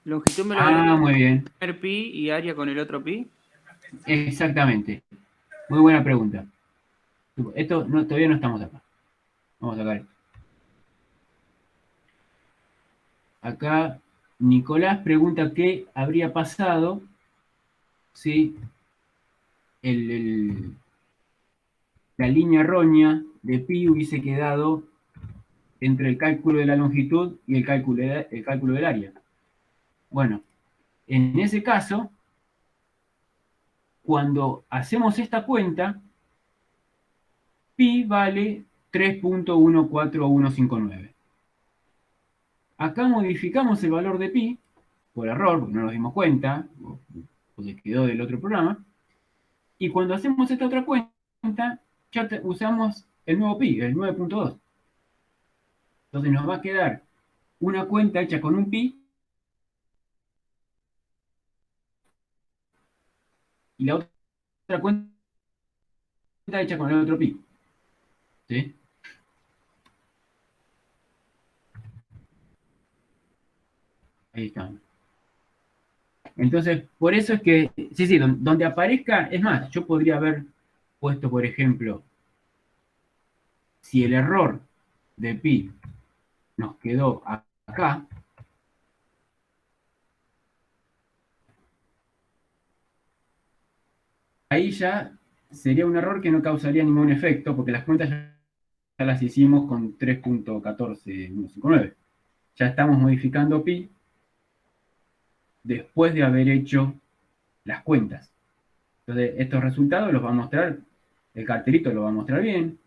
longitud me lo daría Ah, muy bien. con el primer pi y área con el otro pi. Exactamente. Muy buena pregunta. Esto todavía no estamos acá. Vamos a sacar esto. Acá Nicolás pregunta qué habría pasado si la línea errónea de pi hubiese quedado entre el cálculo de la longitud y el cálculo del área. Bueno, en ese caso, cuando hacemos esta cuenta, pi vale 3.14159. Acá modificamos el valor de pi, por error, porque no nos dimos cuenta, porque quedó del otro programa, y cuando hacemos esta otra cuenta, ya usamos el nuevo pi, el 9.2. Entonces nos va a quedar una cuenta hecha con un pi y la otra cuenta hecha con el otro pi. ¿Sí? Ahí está. Entonces, por eso es que, sí, donde aparezca, es más, yo podría haber puesto, por ejemplo, si el error de pi nos quedó acá, ahí ya sería un error que no causaría ningún efecto, porque las cuentas ya las hicimos con 3.14159. Ya estamos modificando pi después de haber hecho las cuentas. Entonces, estos resultados los va a mostrar, el cartelito lo va a mostrar bien.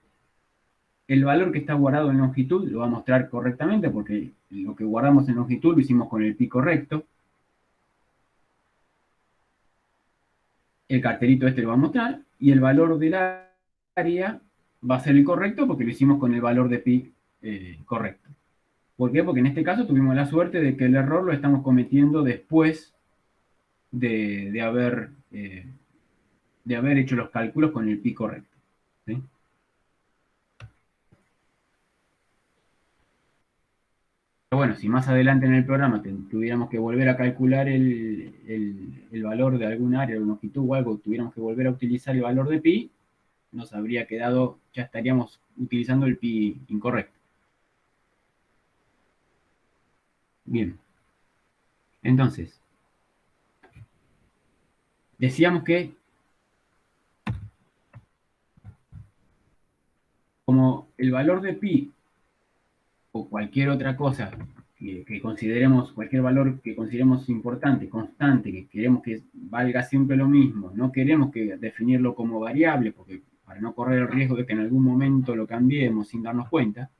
el valor que está guardado en longitud lo va a mostrar correctamente porque lo que guardamos en longitud lo hicimos con el pi correcto. El cartelito este lo va a mostrar y el valor del área va a ser el correcto porque lo hicimos con el valor de pi correcto. ¿Por qué? Porque en este caso tuvimos la suerte de que el error lo estamos cometiendo después de haber hecho los cálculos con el pi correcto. ¿Sí? Pero bueno, si más adelante en el programa tuviéramos que volver a calcular el valor de algún área, de longitud o algo, tuviéramos que volver a utilizar el valor de pi, nos habría quedado, ya estaríamos utilizando el pi incorrecto. Bien. Entonces, decíamos que como el valor de pi o cualquier otra cosa que consideremos, cualquier valor que consideremos importante, constante, que queremos que valga siempre lo mismo, no queremos que definirlo como variable, porque para no correr el riesgo de que en algún momento lo cambiemos sin darnos cuenta,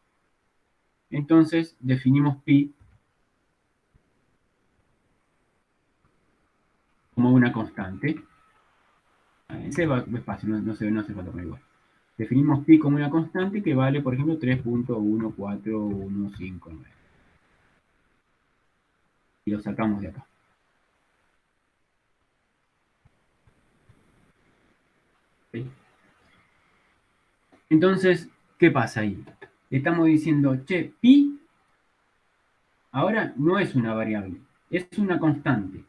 entonces definimos pi como una constante. Ese es fácil, no se falta poner igual. Definimos pi como una constante que vale, por ejemplo, 3.14159. Y lo sacamos de acá. ¿Sí? Entonces, ¿qué pasa ahí? Estamos diciendo, che, pi ahora no es una variable, es una constante.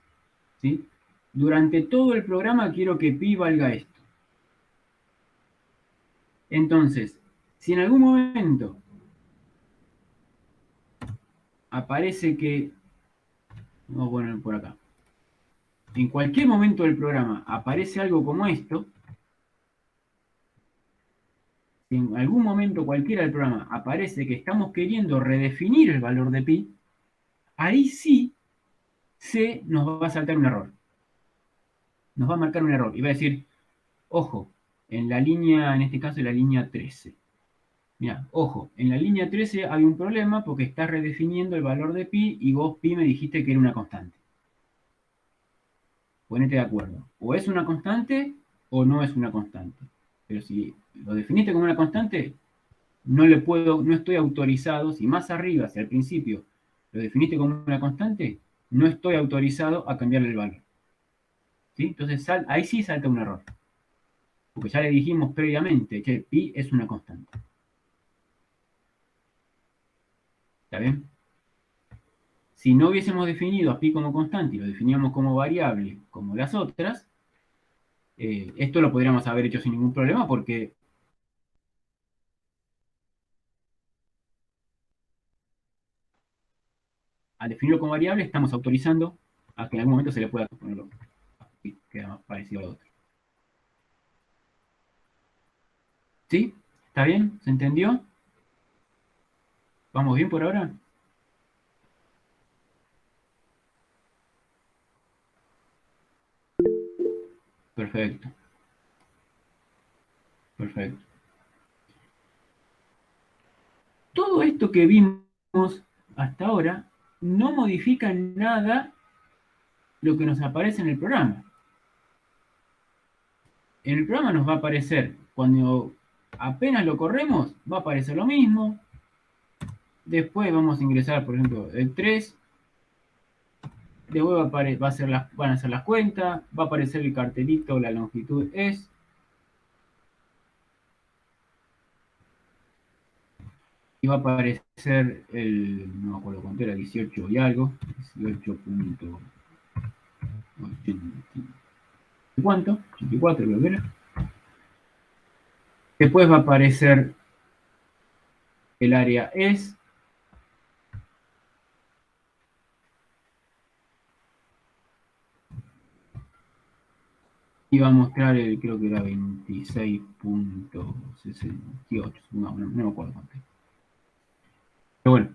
¿Sí? Durante todo el programa quiero que pi valga esto. Entonces, si en algún momento aparece que, vamos a poner por acá, en cualquier momento del programa aparece algo como esto, si en algún momento cualquiera del programa aparece que estamos queriendo redefinir el valor de pi, ahí sí nos va a saltar un error. Nos va a marcar un error y va a decir, ojo, en la línea, en este caso en la línea 13. Mira, ojo, en la línea 13 hay un problema porque estás redefiniendo el valor de pi y vos pi me dijiste que era una constante. Ponete de acuerdo. O es una constante o no es una constante. Pero si lo definiste como una constante, no estoy autorizado, si más arriba, si al principio lo definiste como una constante, no estoy autorizado a cambiarle el valor. ¿Sí? Entonces ahí sí salta un error. Porque ya le dijimos previamente que pi es una constante. ¿Está bien? Si no hubiésemos definido a pi como constante y lo definíamos como variable, como las otras, esto lo podríamos haber hecho sin ningún problema porque al definirlo como variable estamos autorizando a que en algún momento se le pueda ponerlo y queda más parecido al otro. ¿Sí? ¿Está bien? ¿Se entendió? ¿Vamos bien por ahora? Perfecto. Perfecto. Todo esto que vimos hasta ahora no modifica en nada lo que nos aparece en el programa. En el programa nos va a aparecer, cuando apenas lo corremos, va a aparecer lo mismo. Después vamos a ingresar, por ejemplo, el 3. Después van a ser las cuentas. Va a aparecer el cartelito, la longitud es. Y va a aparecer no me acuerdo cuánto era, 18 y algo. 18.80. ¿Cuánto? 84 creo que era. Después va a aparecer el área es. Y va a mostrar creo que era 26.68. No me acuerdo cuánto. Pero bueno,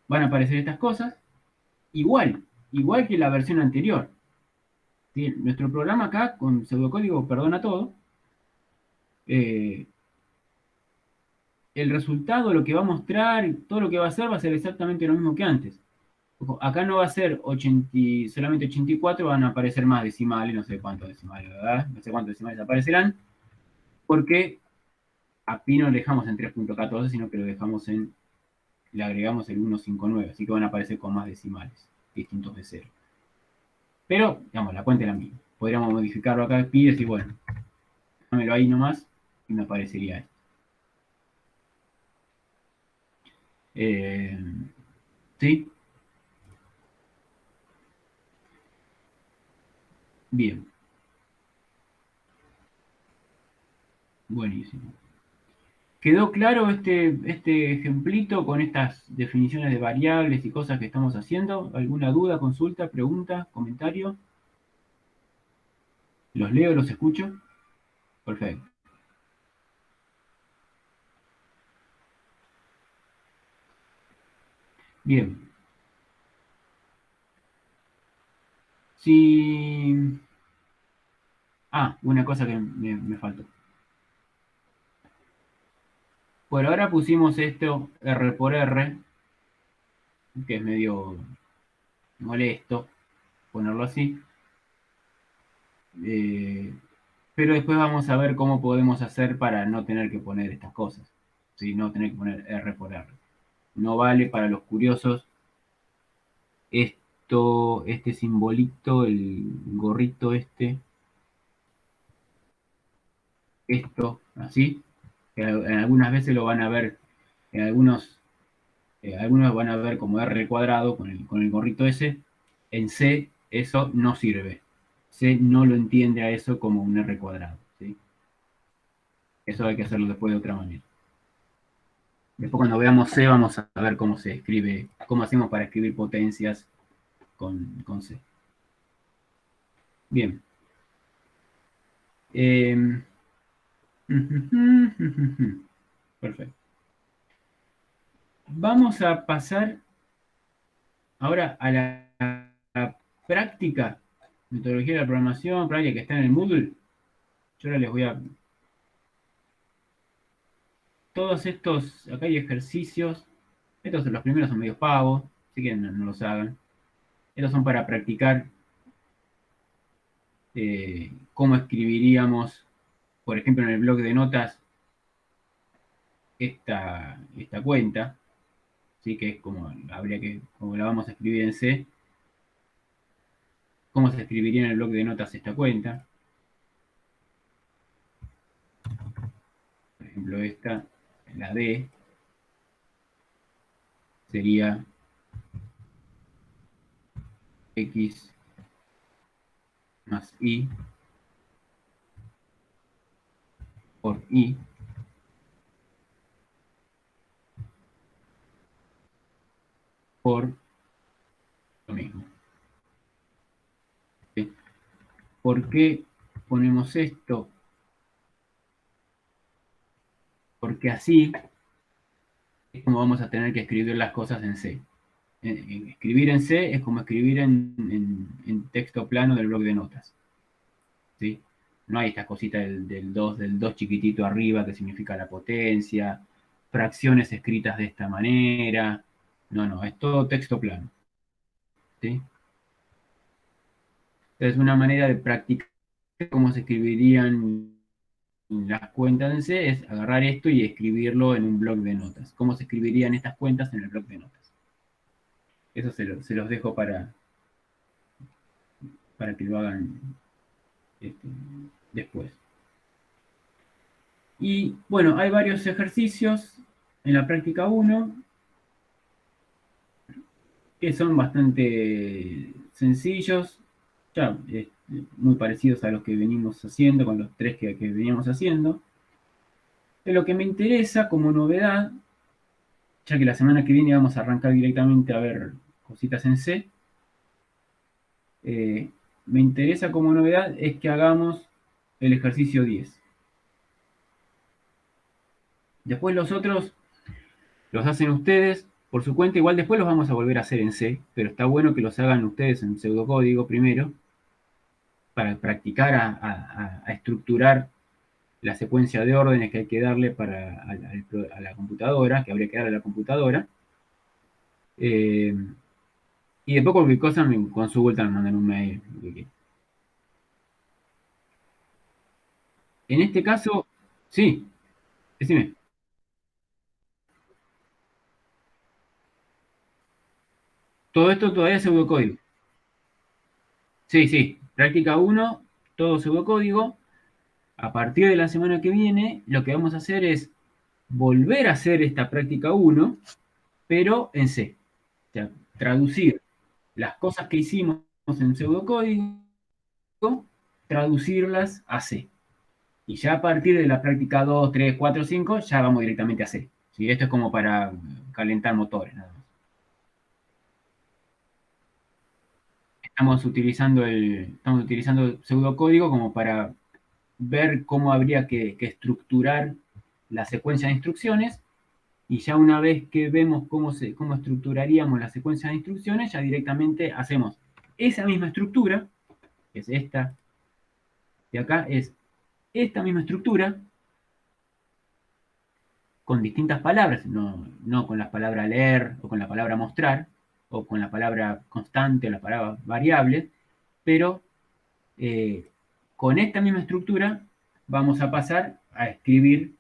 van a aparecer estas cosas igual que la versión anterior. ¿Sí? Nuestro programa acá con pseudocódigo perdona todo. el resultado, lo que va a mostrar, todo lo que va a hacer va a ser exactamente lo mismo que antes. Ojo, acá no va a ser solamente 84, van a aparecer más decimales, no sé cuántos decimales, ¿verdad? No sé cuántos decimales aparecerán, porque a pi no lo dejamos en 3.14, sino que le agregamos el 159, así que van a aparecer con más decimales, distintos de 0. Pero, digamos, la cuenta es la misma. Podríamos modificarlo acá pi y decir, bueno, dámelo ahí nomás y me aparecería esto. ¿Sí? Bien. Buenísimo. ¿Quedó claro este ejemplito con estas definiciones de variables y cosas que estamos haciendo? ¿Alguna duda, consulta, pregunta, comentario? ¿Los leo, los escucho? Perfecto. Bien. Si... una cosa que me faltó. Por ahora pusimos esto R por R, que es medio molesto ponerlo así. Pero después vamos a ver cómo podemos hacer para no tener que poner estas cosas. ¿Sí? No tener que poner R por R. No vale para los curiosos este simbolito, el gorrito esto, así. Que algunas veces lo van a ver, en algunos van a ver como R cuadrado con el gorrito ese. En C eso no sirve. C no lo entiende a eso como un R cuadrado. ¿Sí? Eso hay que hacerlo después de otra manera. Después cuando veamos C vamos a ver cómo se escribe, cómo hacemos para escribir potencias con C. Bien. Perfecto. Vamos a pasar ahora a la práctica, metodología de la programación, práctica que está en el Moodle. Yo ahora les voy a... Todos estos, acá hay ejercicios. Estos los primeros son medio pavos, así que no los hagan. Estos son para practicar cómo escribiríamos, por ejemplo, en el bloc de notas, esta cuenta, ¿sí? Que es como como la vamos a escribir en C, cómo se escribiría en el bloc de notas esta cuenta. Por ejemplo, esta, la D, sería X más Y por Y por lo mismo. ¿Sí? ¿Por qué ponemos esto? Porque así es como vamos a tener que escribir las cosas en C. Escribir en C es como escribir en texto plano del bloc de notas. ¿Sí? No hay estas cositas del 2 chiquitito arriba que significa la potencia, fracciones escritas de esta manera. No, es todo texto plano. ¿Sí? Entonces, una manera de practicar cómo se escribirían las cuentas en C es agarrar esto y escribirlo en un bloc de notas. ¿Cómo se escribirían estas cuentas en el bloc de notas? Eso se los dejo para que lo hagan después. Y bueno, hay varios ejercicios en la práctica 1 que son bastante sencillos, ya muy parecidos a los que venimos haciendo, con los 3 que veníamos haciendo. De lo que me interesa como novedad, ya que la semana que viene vamos a arrancar directamente a ver cositas en C, me interesa como novedad es que hagamos el ejercicio 10. Después los otros los hacen ustedes por su cuenta, igual después los vamos a volver a hacer en C, pero está bueno que los hagan ustedes en pseudocódigo primero, para practicar a estructurar la secuencia de órdenes que hay que darle a la computadora, que habría que darle a la computadora. Y después cualquier cosa me consultan, me mandan un mail. En este caso, sí, decime. Todo esto todavía es pseudocódigo. Sí, sí, práctica uno, todo pseudocódigo. A partir de la semana que viene, lo que vamos a hacer es volver a hacer esta práctica uno, pero en C. O sea, traducir las cosas que hicimos en pseudocódigo, traducirlas a C. Y ya a partir de la práctica 2, 3, 4, 5, ya vamos directamente a C. ¿Sí? Esto es como para calentar motores, nada más. Estamos utilizando pseudocódigo como para ver cómo habría que estructurar la secuencia de instrucciones, y ya una vez que vemos cómo estructuraríamos la secuencia de instrucciones, ya directamente hacemos esa misma estructura, que es esta de acá, es esta misma estructura con distintas palabras, no con la palabra leer o con la palabra mostrar o con la palabra constante o la palabra variable, pero con esta misma estructura vamos a pasar a escribir,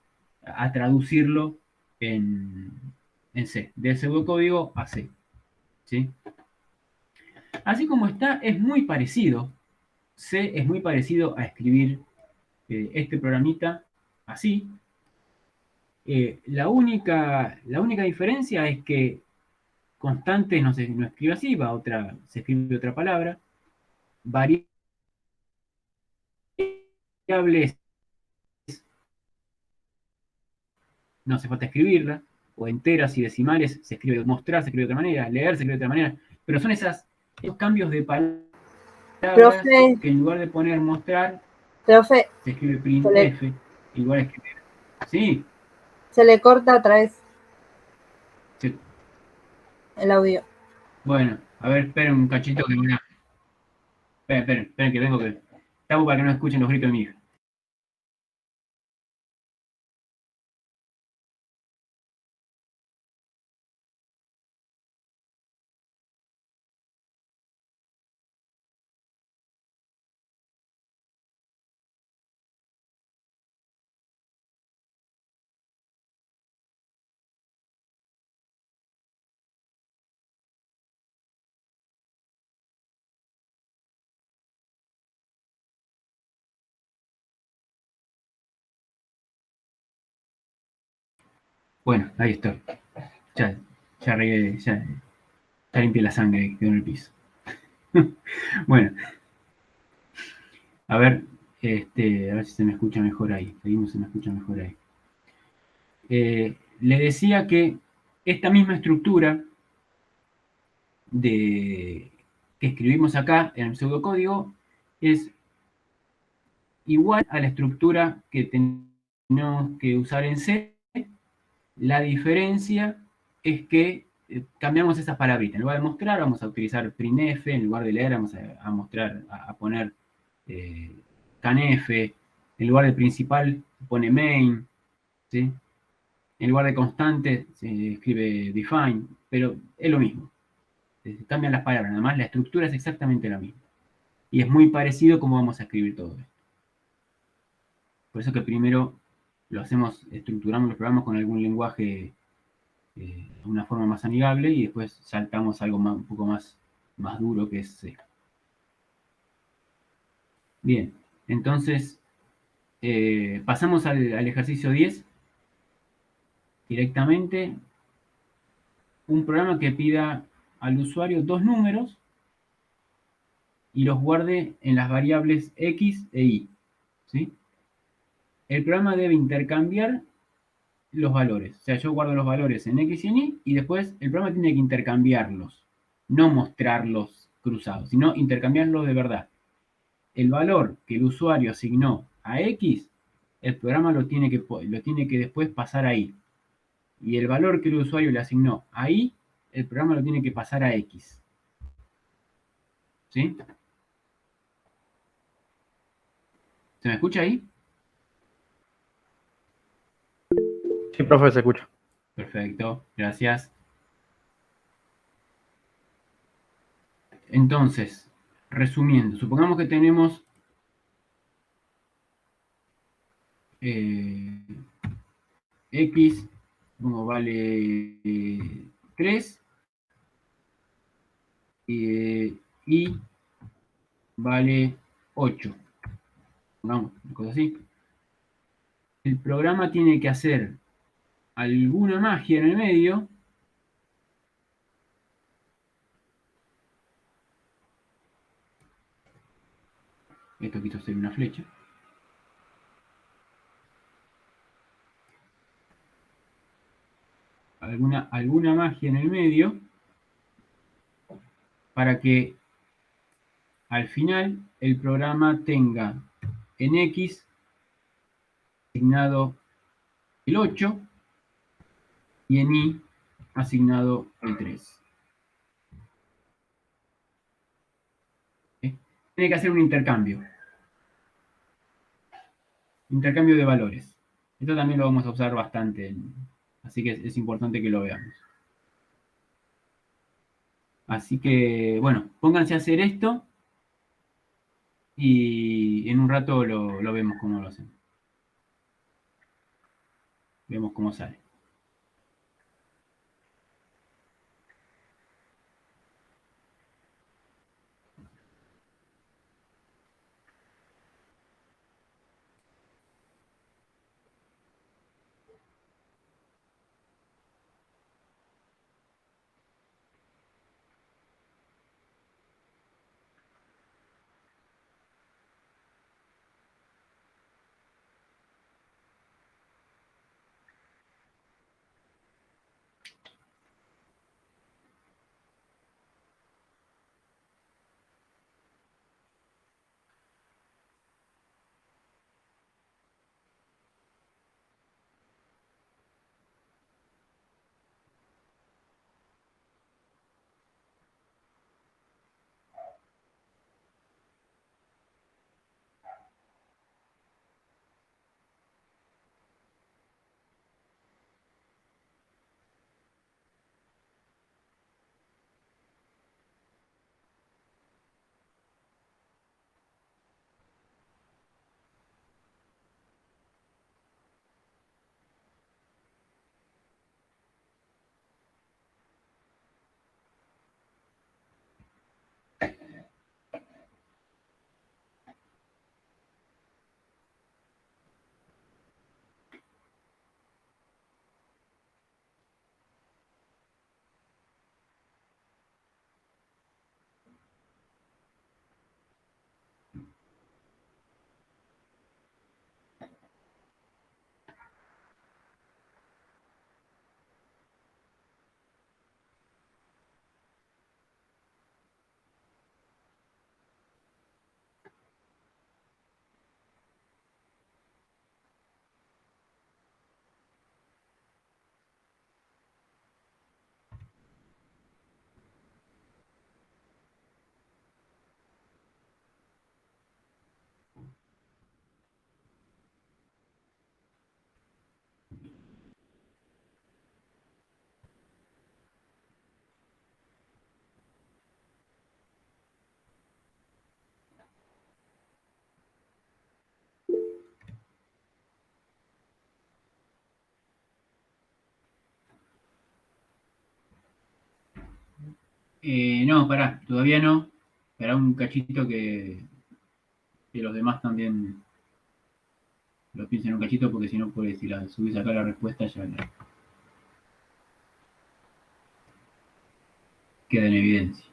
a traducirlo en C, de pseudocódigo a C. ¿Sí? Así como está, es muy parecido. C es muy parecido a escribir este programita así. La única diferencia es que constante no escribe así, se escribe otra palabra. Variables no hace falta escribirla, o enteras y decimales se escribe mostrar, se escribe de otra manera, leer se escribe de otra manera, pero son esos cambios de palabras Profe, que en lugar de poner mostrar, profe, se escribe se le, printf, igual escribir. Sí, se le corta otra vez sí. el audio. Bueno, a ver, esperen un cachito que voy a. Esperen, que vengo que. Estamos para que no escuchen los gritos de mi hija. Bueno, ahí estoy. Ya regué, ya limpié la sangre que quedó en el piso. Bueno, a ver, a ver si se me escucha mejor ahí. Seguimos, se me escucha mejor ahí. Le decía que esta misma estructura que escribimos acá en el pseudocódigo es igual a la estructura que tenemos que usar en C. La diferencia es que cambiamos esas palabritas. En lugar de mostrar, vamos a utilizar printf. En lugar de leer, vamos a mostrar, a poner scanf. En lugar de principal, pone main. ¿Sí? En lugar de constante, se escribe define. Pero es lo mismo. Cambian las palabras, nada más. La estructura es exactamente la misma. Y es muy parecido como vamos a escribir todo esto. Por eso que primero estructuramos los programas con algún lenguaje de una forma más amigable, y después saltamos a algo un poco más duro, que es C. Bien, entonces pasamos al ejercicio 10 directamente. Un programa que pida al usuario dos números y los guarde en las variables X e Y. ¿Sí? El programa debe intercambiar los valores. O sea, yo guardo los valores en X y en Y, y después el programa tiene que intercambiarlos. No mostrarlos cruzados, sino intercambiarlos de verdad. El valor que el usuario asignó a X, el programa lo tiene que después pasar a Y. Y el valor que el usuario le asignó a Y, el programa lo tiene que pasar a X. ¿Sí? ¿Se me escucha ahí? Sí, profe, se escucha. Perfecto, gracias. Entonces, resumiendo, supongamos que tenemos x, como vale 3, y vale 8. Pongamos una cosa así. El programa tiene que hacer alguna magia en el medio esto quiso ser una flecha alguna magia en el medio para que al final el programa tenga en X asignado el 8 y en Y asignado el 3. ¿Sí? Tiene que hacer un intercambio de valores. Esto también lo vamos a usar bastante, así que es importante que lo veamos. Así que, bueno, pónganse a hacer esto y en un rato lo vemos cómo lo hacen. Vemos cómo sale. No, pará, todavía no. Esperá un cachito que los demás también lo piensen un cachito, porque si no, pues, si la subís acá la respuesta ya queda en evidencia.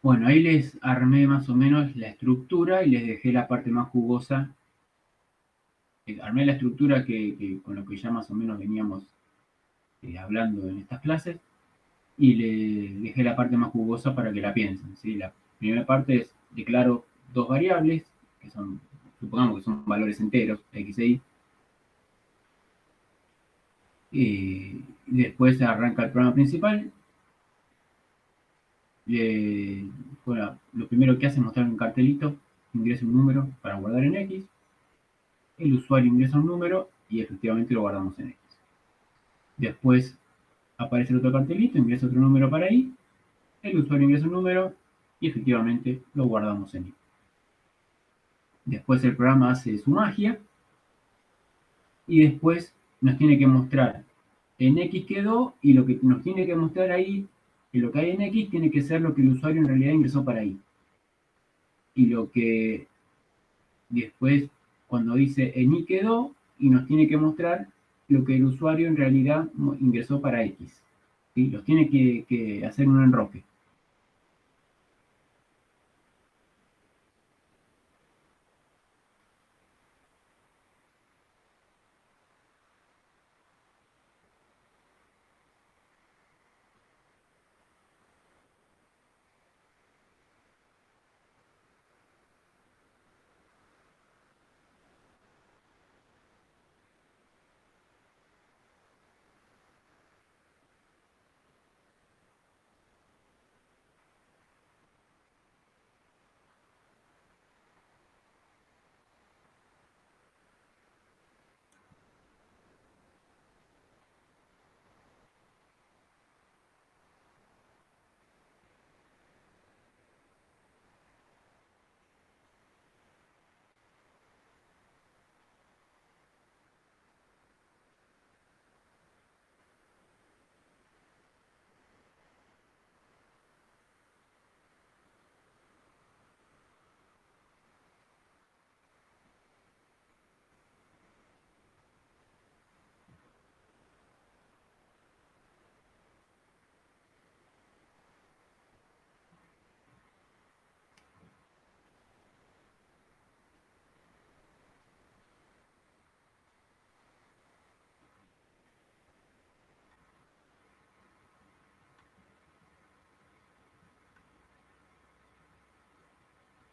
Bueno, ahí les armé más o menos la estructura y les dejé la parte más jugosa. Armé la estructura con lo que ya más o menos veníamos hablando en estas clases y le dejé la parte más jugosa para que la piensen, ¿sí? La primera parte es declaro dos variables, que son, supongamos que son valores enteros, x e y. Y después arranca el programa principal. Bueno, lo primero que hace es mostrar un cartelito, ingresa un número para guardar en X, el usuario ingresa un número y efectivamente lo guardamos en X. Después aparece el otro cartelito, ingresa otro número para Y, el usuario ingresa un número y efectivamente lo guardamos en Y. Después el programa hace su magia y después nos tiene que mostrar en X quedó y lo que nos tiene que mostrar ahí, que lo que hay en X tiene que ser lo que el usuario en realidad ingresó para Y. Y lo que después, cuando dice en Y quedó, y nos tiene que mostrar lo que el usuario en realidad ingresó para X. ¿Sí? Los tiene que hacer un enroque.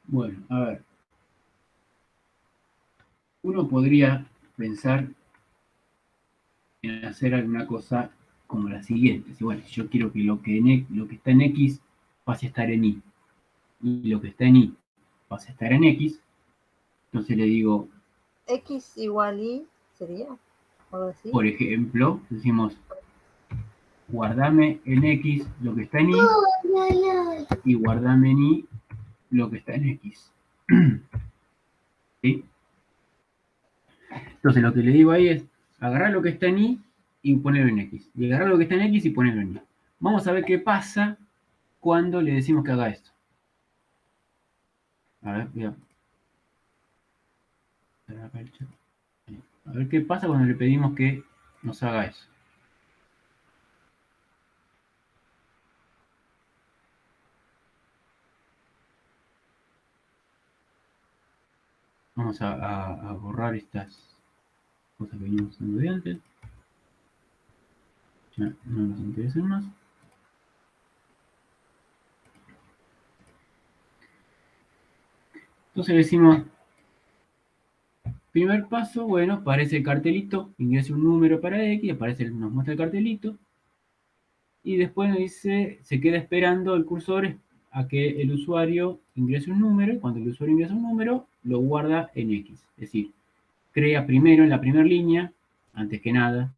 Bueno, a ver. Uno podría pensar en hacer alguna cosa como la siguiente. Si, bueno, yo quiero que lo que está en X pase a estar en Y. Y lo que está en Y pase a estar en X. Entonces le digo, X igual Y sería algo así. por ejemplo, decimos, guardame en X lo que está en Y y guardame en Y lo que está en X. ¿Sí? Entonces lo que le digo ahí es, agarrar lo que está en Y ponerlo en X. Y agarrar lo que está en X y ponerlo en Y. Vamos a ver qué pasa cuando le decimos que haga esto. A ver, voy a cerrar acá el chat. A ver qué pasa cuando le pedimos que nos haga eso. Vamos a borrar estas cosas que venimos haciendo de antes. Ya no nos interesan más. Entonces le decimos, primer paso, bueno, aparece el cartelito, ingresa un número para X, nos muestra el cartelito, y después nos dice, se queda esperando el cursor a que el usuario ingrese un número, y cuando el usuario ingresa un número, lo guarda en X. Es decir, crea primero en la primera línea, antes que nada,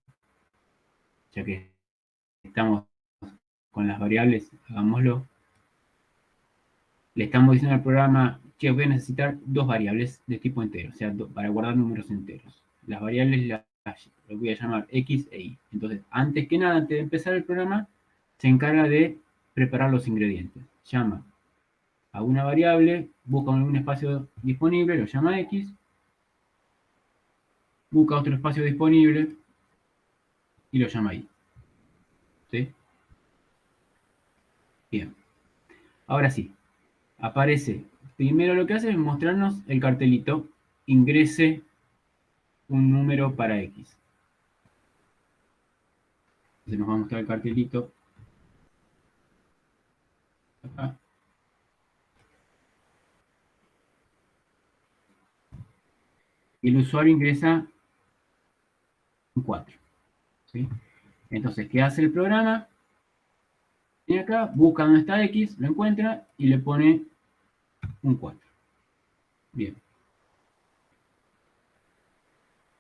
ya que estamos con las variables, hagámoslo. Le estamos diciendo al programa que voy a necesitar dos variables de tipo entero, o sea, para guardar números enteros. Las variables las voy a llamar X e Y. Entonces, antes que nada, antes de empezar el programa, se encarga de preparar los ingredientes. Llama a una variable, busca un espacio disponible, lo llama X, busca otro espacio disponible y lo llama Y. ¿Sí? Bien. Ahora sí, aparece. Primero lo que hace es mostrarnos el cartelito. Ingrese un número para X. Entonces nos va a mostrar el cartelito. Acá. Y el usuario ingresa un 4. ¿Sí? Entonces, ¿qué hace el programa? Viene acá, busca dónde está X, lo encuentra y le pone un 4. Bien.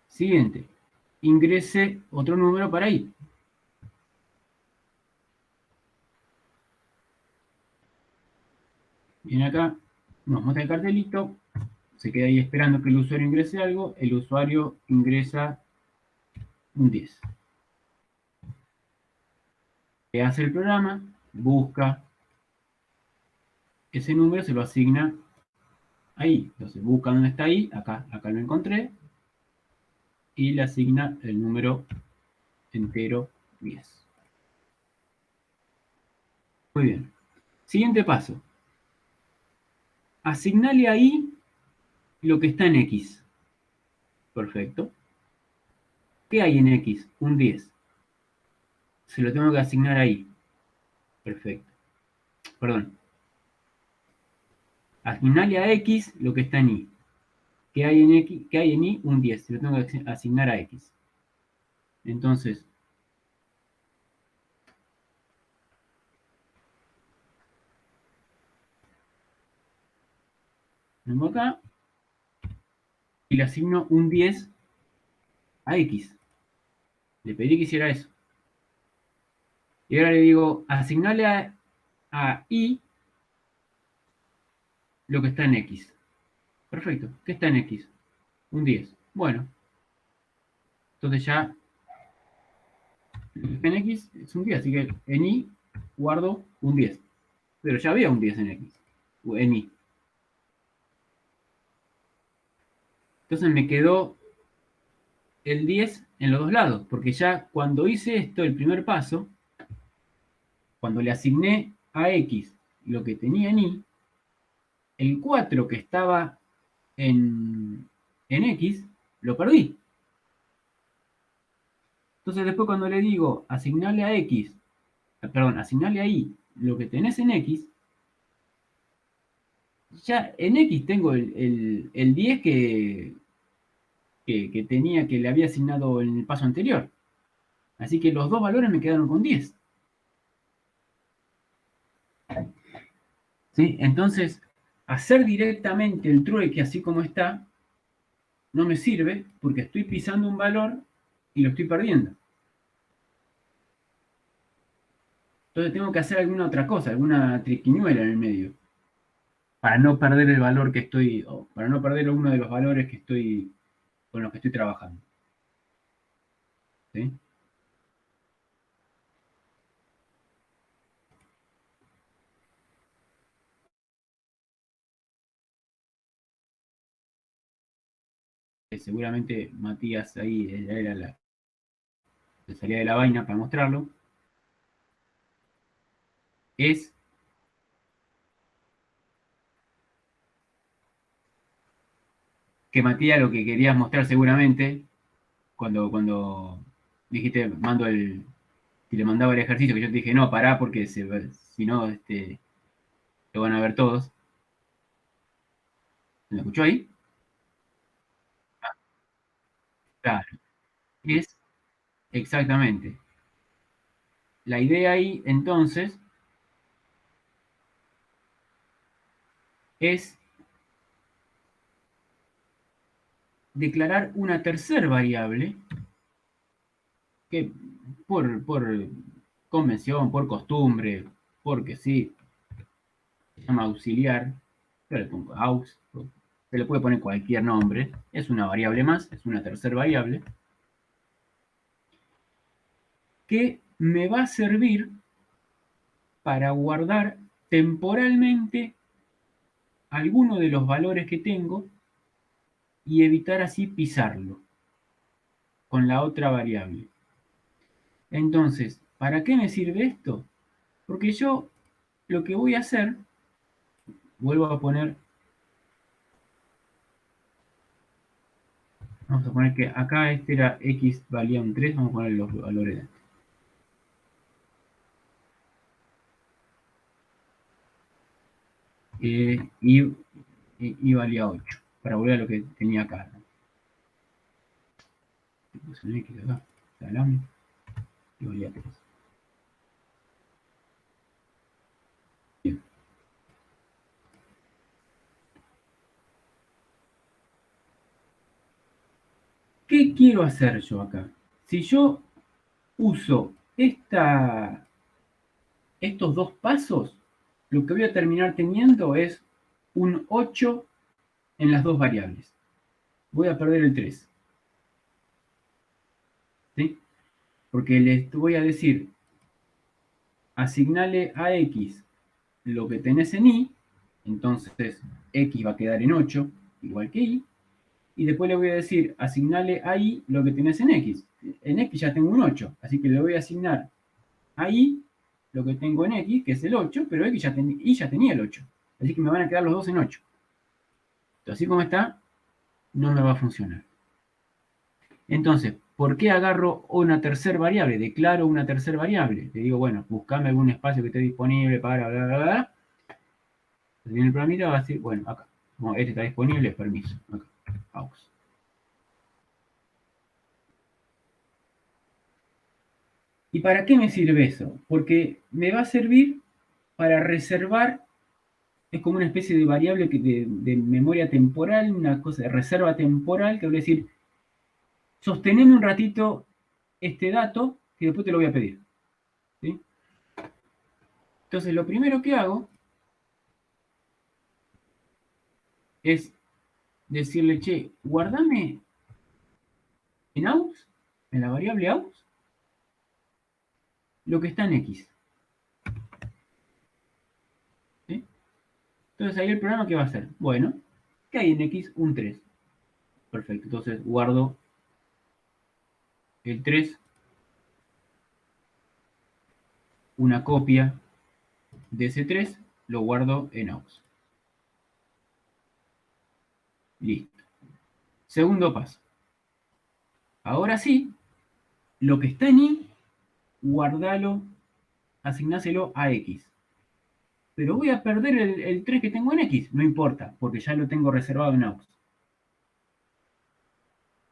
Siguiente. Ingrese otro número para Y. Viene acá, nos muestra el cartelito, se queda ahí esperando que el usuario ingrese algo, el usuario ingresa un 10. ¿Qué hace el programa? Busca ese número, se lo asigna ahí. Entonces busca dónde está ahí, acá lo encontré, y le asigna el número entero 10. Muy bien. Siguiente paso. Asignale ahí lo que está en X. Perfecto. ¿Qué hay en X? Un 10. Se lo tengo que asignar ahí. Perfecto. Perdón. Asignale a X lo que está en Y. ¿Qué hay en X? ¿Qué hay en Y? Un 10. Se lo tengo que asignar a X. Entonces, vengo acá y le asigno un 10 a X. Le pedí que hiciera eso. Y ahora le digo, asignale a Y lo que está en X. Perfecto. ¿Qué está en X? Un 10. Bueno. Entonces ya en X es un 10, así que en Y guardo un 10. Pero ya había un 10 en X. En Y. Entonces me quedó el 10 en los dos lados, porque ya cuando hice esto, el primer paso, cuando le asigné a X lo que tenía en Y, el 4 que estaba en X, lo perdí. Entonces después cuando le digo asignarle a X, perdón, asignarle a Y lo que tenés en X, ya en X tengo el 10 que tenía, que le había asignado en el paso anterior. Así que los dos valores me quedaron con 10. ¿Sí? Entonces, hacer directamente el trueque así como está, no me sirve porque estoy pisando un valor y lo estoy perdiendo. Entonces tengo que hacer alguna otra cosa, alguna triquiñuela en el medio, para no perder el valor que estoy, o para no perder uno de los valores que estoy, con los que estoy trabajando. ¿Sí? Seguramente Matías ahí era le salía de la vaina para mostrarlo, es que Matías lo que querías mostrar seguramente, cuando dijiste, si le mandaba el ejercicio, que yo te dije, no, pará, porque si no, lo van a ver todos. ¿Me escuchó ahí? Claro, es exactamente. La idea ahí, entonces, es declarar una tercera variable que por convención, por costumbre, porque sí, se llama auxiliar, yo le pongo aux, se le puede poner cualquier nombre, es una variable más, es una tercera variable, que me va a servir para guardar temporalmente alguno de los valores que tengo y evitar así pisarlo con la otra variable. Entonces, ¿Para qué me sirve esto? Porque yo lo que voy a hacer, vuelvo a poner, vamos a poner que acá este era x valía un 3, vamos a poner los valores de antes. Y valía 8, para volver a lo que tenía acá, ¿no? Puse un X acá, salame, y valía 3. Bien. ¿Qué quiero hacer yo acá? Si yo uso estos dos pasos, lo que voy a terminar teniendo es un 8 en las dos variables. Voy a perder el 3. ¿Sí? Porque les voy a decir, asignale a x lo que tenés en y, entonces x va a quedar en 8, igual que y, y después le voy a decir, asignale a y lo que tenés en x. En x ya tengo un 8, así que le voy a asignar a y lo que tengo en x, que es el 8, pero y ya tenía el 8. Así que me van a quedar los dos en 8. Entonces, así como está, no me va a funcionar. Entonces, ¿por qué agarro una tercera variable? Declaro una tercera variable. Le digo, bueno, buscame algún espacio que esté disponible para bla, bla, bla. Entonces, en el programita va a decir, bueno, acá. No, este está disponible, permiso. Acá, aux. ¿Y para qué me sirve eso? Porque me va a servir para reservar, es como una especie de variable de memoria temporal, una cosa de reserva temporal, que voy a decir, sosteneme un ratito este dato, que después te lo voy a pedir. ¿Sí? Entonces, lo primero que hago es decirle, che, guardame en aux, en la variable aux, lo que está en x. ¿Sí? Entonces ahí el programa, ¿qué va a hacer? Bueno, ¿qué hay en x? Un 3. Perfecto, entonces guardo el 3, una copia de ese 3, lo guardo en aux. Listo. Segundo paso. Ahora sí, lo que está en y, guardalo, asignáselo a x. Pero voy a perder el 3 que tengo en x. No importa, porque ya lo tengo reservado en aux.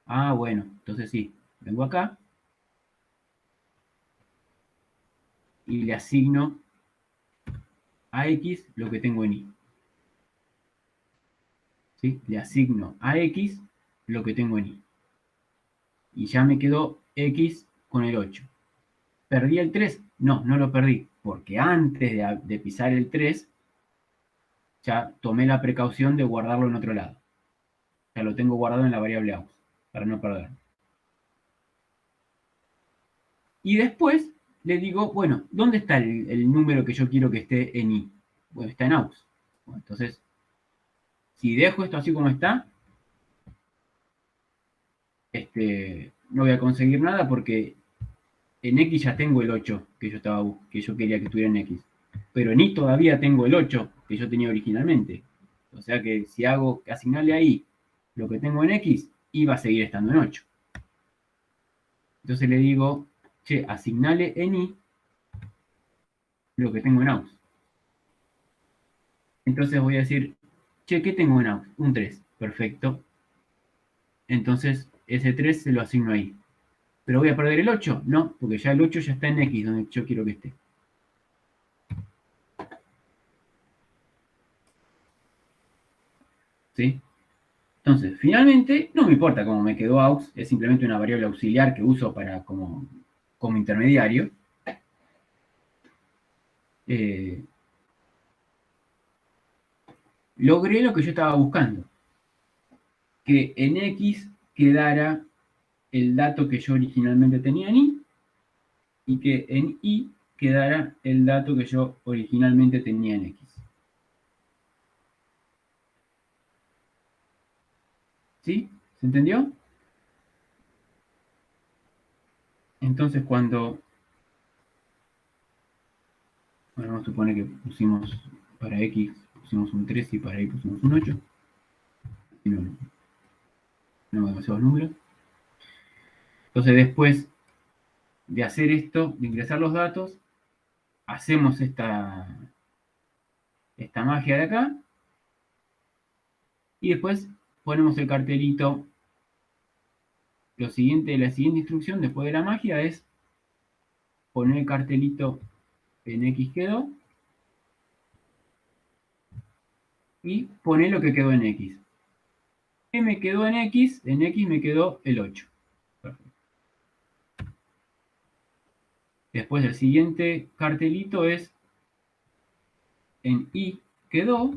Ah, bueno, entonces sí. Vengo acá y le asigno a x lo que tengo en y. ¿Sí? Le asigno a x lo que tengo en y. Y ya me quedó x con el 8. ¿Perdí el 3? No, no lo perdí, porque antes de pisar el 3, ya tomé la precaución de guardarlo en otro lado. Ya lo tengo guardado en la variable aux, para no perderlo. Y después le digo, bueno, ¿dónde está el número que yo quiero que esté en y? Bueno, está en aux. Bueno, entonces, si dejo esto así como está, no voy a conseguir nada porque en x ya tengo el 8 que yo quería que estuviera en x. Pero en y todavía tengo el 8 que yo tenía originalmente. O sea que si hago asignarle ahí lo que tengo en x, y va a seguir estando en 8. Entonces le digo, che, asignale en y lo que tengo en aux. Entonces voy a decir, che, ¿qué tengo en aux? Un 3. Perfecto. Entonces ese 3 se lo asigno ahí. ¿Pero voy a perder el 8? No, porque ya el 8 ya está en x, donde yo quiero que esté. ¿Sí? Entonces, finalmente, no me importa cómo me quedó aux, es simplemente una variable auxiliar que uso para como intermediario. Logré lo que yo estaba buscando, que en x quedara el dato que yo originalmente tenía en y que en y quedara el dato que yo originalmente tenía en x. ¿Sí? ¿Se entendió? Entonces, cuando Bueno, vamos a suponer que pusimos para X pusimos un 3 y para Y pusimos un 8. Y no demasiados números. Entonces después de hacer esto, de ingresar los datos, hacemos esta magia de acá. Y después ponemos el cartelito. La siguiente instrucción después de la magia es poner el cartelito en X quedó y poner lo que quedó en X. ¿Qué me quedó en X? En X me quedó el 8. Perfecto. Después el siguiente cartelito es en Y quedó.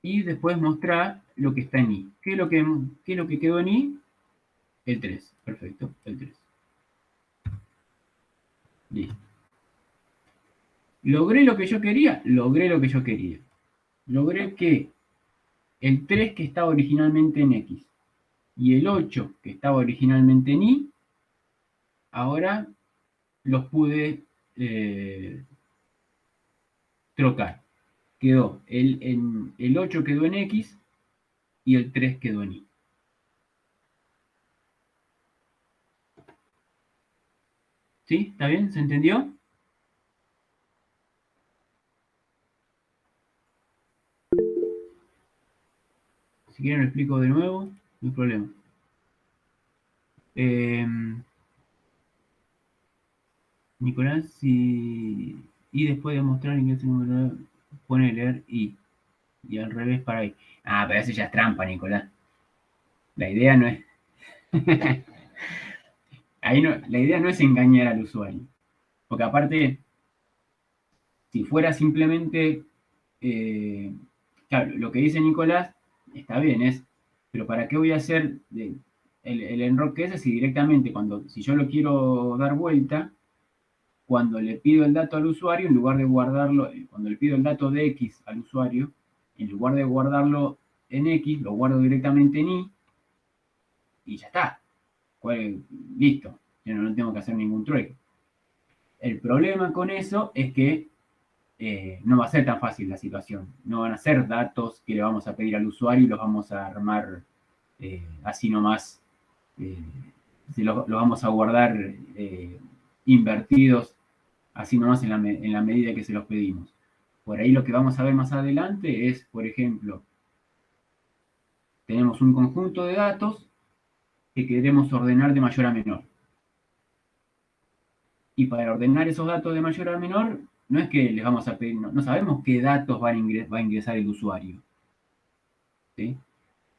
Y después mostrar lo que está en Y. ¿Qué es lo que quedó en Y? El 3. Perfecto, el 3. Listo. ¿Logré lo que yo quería? Logré lo que yo quería. Logré que el 3 que estaba originalmente en X y el 8 que estaba originalmente en Y, ahora los pude trocar. Quedó el 8 quedó en X y el 3 quedó en Y. ¿Sí? ¿Está bien? ¿Se entendió? Si quieren lo explico de nuevo, no hay problema. Nicolás, y después de mostrar ingreso número, pone leer y al revés para ahí. Ah, pero eso ya es trampa, Nicolás. La idea no es... Ahí no, la idea no es engañar al usuario. Porque aparte, si fuera simplemente... claro, lo que dice Nicolás está bien, pero ¿para qué voy a hacer el enroque ese si directamente si yo lo quiero dar vuelta, cuando le pido el dato al usuario, en lugar de guardarlo, cuando le pido el dato de X al usuario, en lugar de guardarlo en X, lo guardo directamente en Y y ya está. Listo, yo no tengo que hacer ningún trueque. El problema con eso es que no va a ser tan fácil la situación. No van a ser datos que le vamos a pedir al usuario y los vamos a armar así nomás. Los vamos a guardar invertidos así nomás en la medida que se los pedimos. Por ahí lo que vamos a ver más adelante es, por ejemplo, tenemos un conjunto de datos que queremos ordenar de mayor a menor. Y para ordenar esos datos de mayor a menor, no es que les vamos a pedir, no sabemos qué datos va a ingresar el usuario. ¿Sí?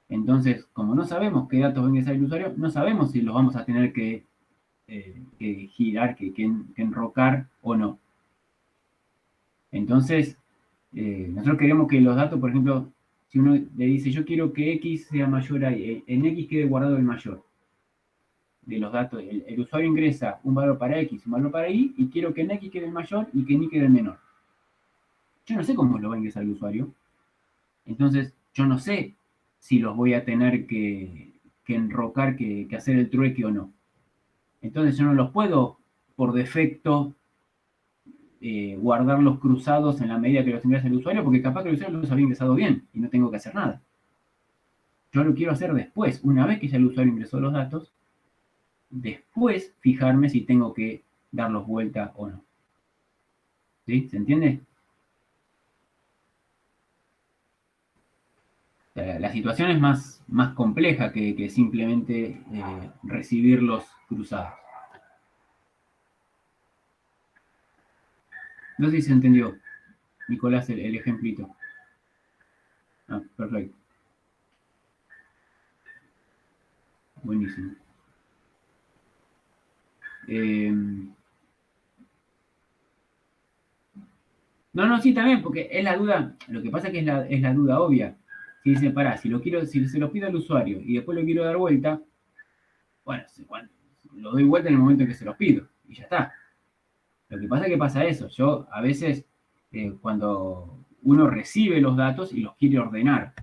Entonces, como no sabemos qué datos va a ingresar el usuario, no sabemos si los vamos a tener que girar, que enrocar o no. Entonces, nosotros queremos que los datos, por ejemplo, si uno le dice, yo quiero que X sea mayor a Y, en X quede guardado el mayor de los datos. El usuario ingresa un valor para X, un valor para Y, y quiero que en X quede el mayor y que en Y quede el menor. Yo no sé cómo lo va a ingresar el usuario. Entonces, yo no sé si los voy a tener que enrocar, que hacer el trueque o no. Entonces, yo no los puedo, por defecto, guardarlos cruzados en la medida que los ingresa el usuario, porque capaz que el usuario los había ingresado bien y no tengo que hacer nada. Yo lo quiero hacer después, una vez que ya el usuario ingresó los datos, después fijarme si tengo que darlos vuelta o no. ¿Sí? ¿Se entiende? La situación es más compleja que simplemente recibirlos cruzados. No sé si se entendió, Nicolás, el ejemplito. Ah, perfecto. Buenísimo. No, sí, también, porque es la duda, lo que pasa es que es la duda obvia. Si dice, pará, si se lo pido al usuario y después lo quiero dar vuelta, bueno, lo doy vuelta en el momento en que se los pido y ya está. Lo que pasa es que pasa eso. Yo a veces, cuando uno recibe los datos y los quiere ordenar,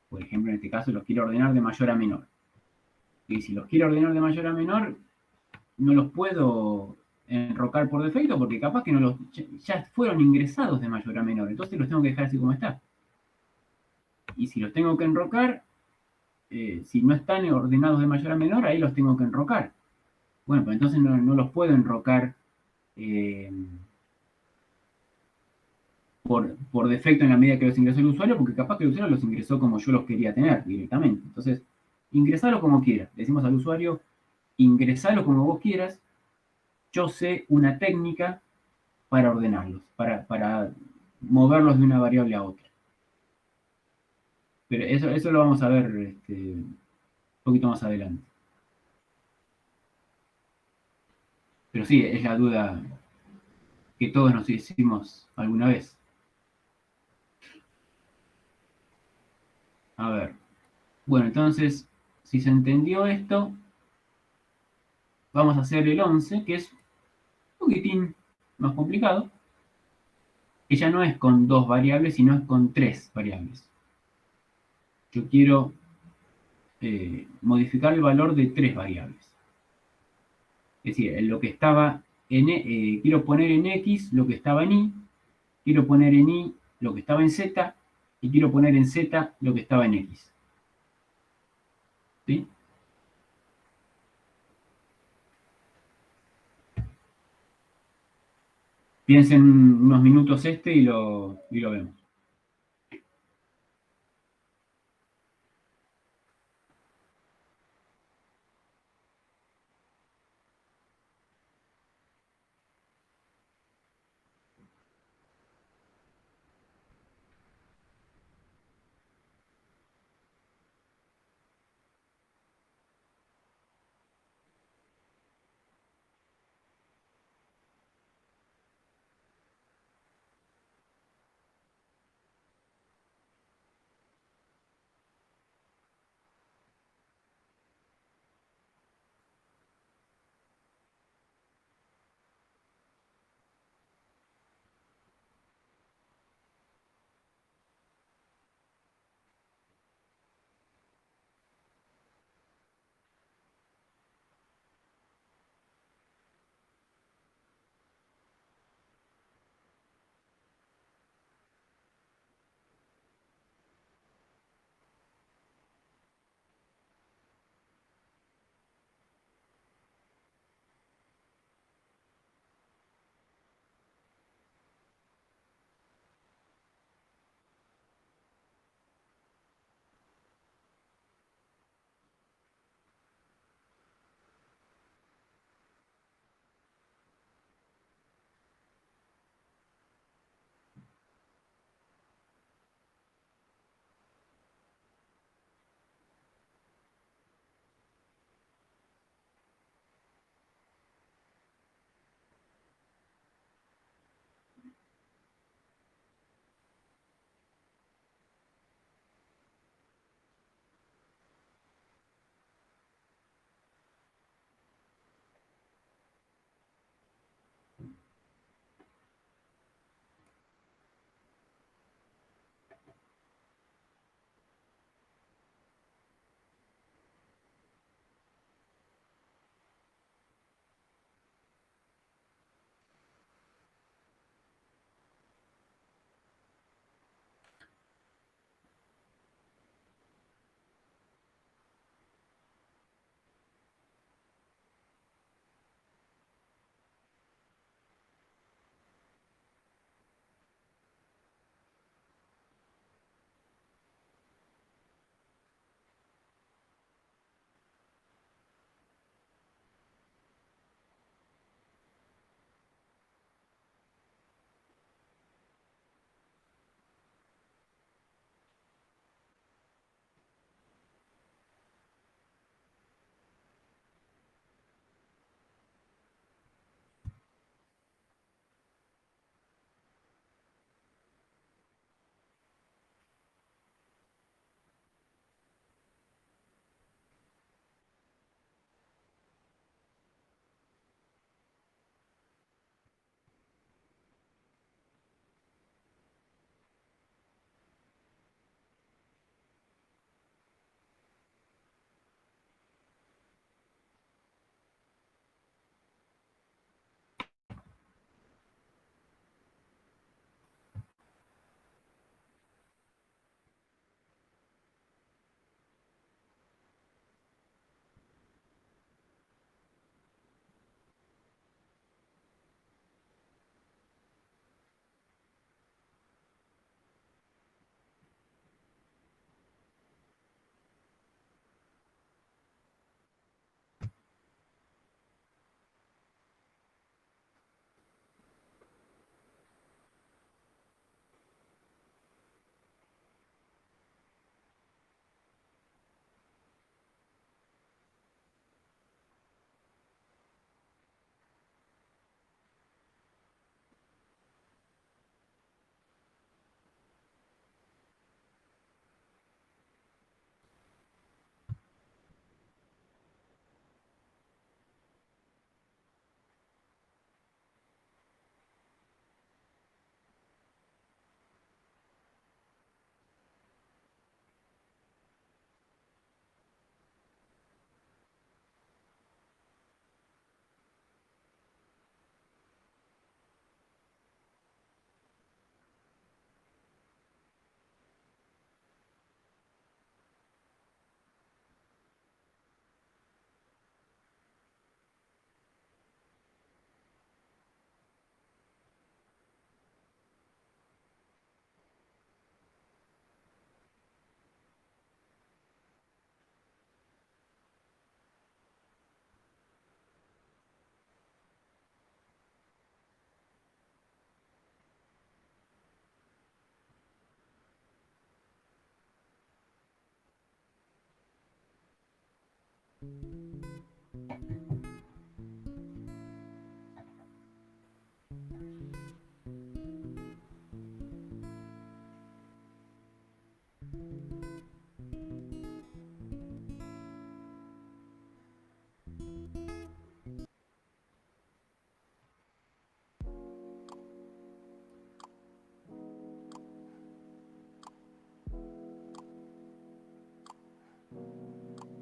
por ejemplo, en este caso los quiere ordenar de mayor a menor. Y si los quiero ordenar de mayor a menor, no los puedo enrocar por defecto porque capaz que no los, ya fueron ingresados de mayor a menor. Entonces los tengo que dejar así como está. Y si los tengo que enrocar, si no están ordenados de mayor a menor, ahí los tengo que enrocar. Bueno, pues entonces no los puedo enrocar por defecto en la medida que los ingresó el usuario, porque capaz que el usuario los ingresó como yo los quería tener directamente. Entonces, ingresalo como quieras. Decimos al usuario, ingresalo como vos quieras. Yo sé una técnica para ordenarlos, para moverlos de una variable a otra. Pero eso lo vamos a ver un poquito más adelante. Pero sí, es la duda que todos nos hicimos alguna vez. A ver. Bueno, entonces, si se entendió esto, vamos a hacer el 11, que es un poquitín más complicado, que ya no es con 2 variables, sino es con 3 variables. Yo quiero modificar el valor de 3 variables. Es decir, en lo que estaba quiero poner en X lo que estaba en Y, quiero poner en Y lo que estaba en Z, y quiero poner en Z lo que estaba en X. ¿Sí? Piensen unos minutos y lo vemos.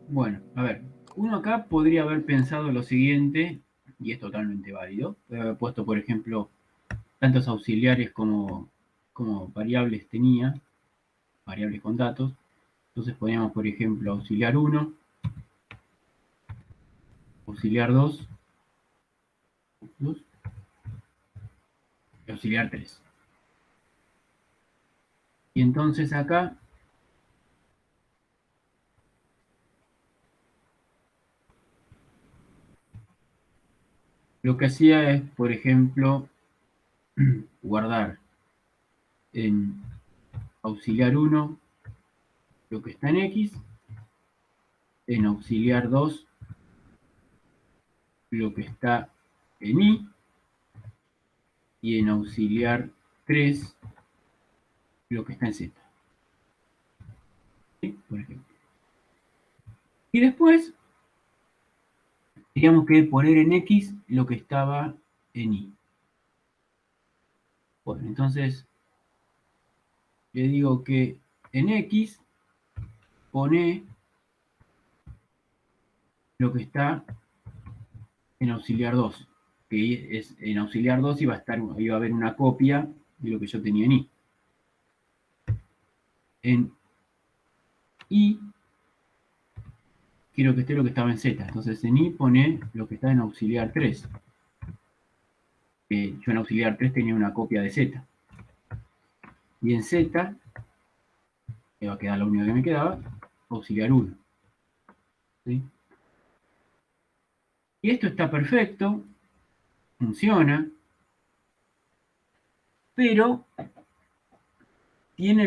Bueno, a ver, uno acá podría haber pensado lo siguiente, y es totalmente válido. Puede haber puesto, por ejemplo, tantos auxiliares como variables tenía, variables con datos. Entonces poníamos, por ejemplo, auxiliar 1, auxiliar 2 y auxiliar 3. Y entonces acá lo que hacía es, por ejemplo, guardar en auxiliar 1 lo que está en X, en auxiliar 2 lo que está en Y, y en auxiliar 3 lo que está en Z. ¿Sí? Por ejemplo. Y después, teníamos que poner en X lo que estaba en Y. Bueno, entonces le digo que en X pone lo que está en auxiliar 2, que es, en auxiliar 2 iba a haber una copia de lo que yo tenía en Y. En Y quiero que esté lo que estaba en Z, entonces en Y pone lo que está en auxiliar 3. Yo en auxiliar 3 tenía una copia de Z. Y en Z, que va a quedar lo único que me quedaba, auxiliar 1. ¿Sí? Y esto está perfecto, funciona, pero tiene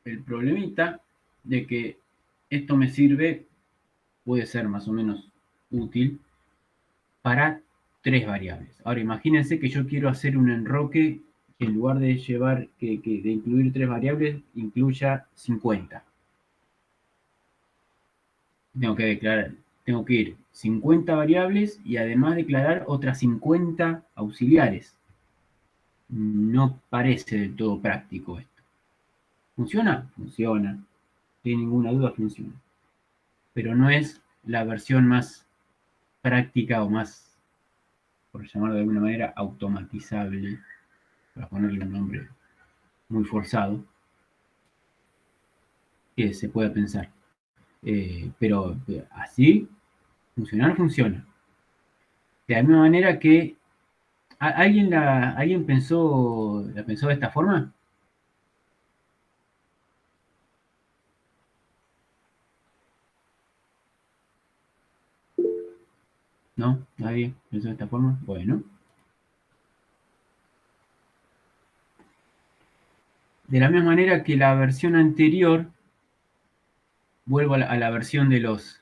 el problemita de que esto me sirve, puede ser más o menos útil, para 3 variables. Ahora imagínense que yo quiero hacer un enroque que en lugar de llevar, de incluir 3 variables, incluya 50. Tengo que ir 50 variables y además declarar otras 50 auxiliares. No parece del todo práctico esto. ¿Funciona? Funciona. Sin ninguna duda funciona. Pero no es la versión más práctica o más, por llamarlo de alguna manera, automatizable, para ponerle un nombre muy forzado, que se pueda pensar. Pero así, funcionar funciona. De la misma manera que ¿alguien la pensó de esta forma? ¿No? ¿Nadie pensó de esta forma? Bueno. De la misma manera que la versión anterior, vuelvo a la versión de las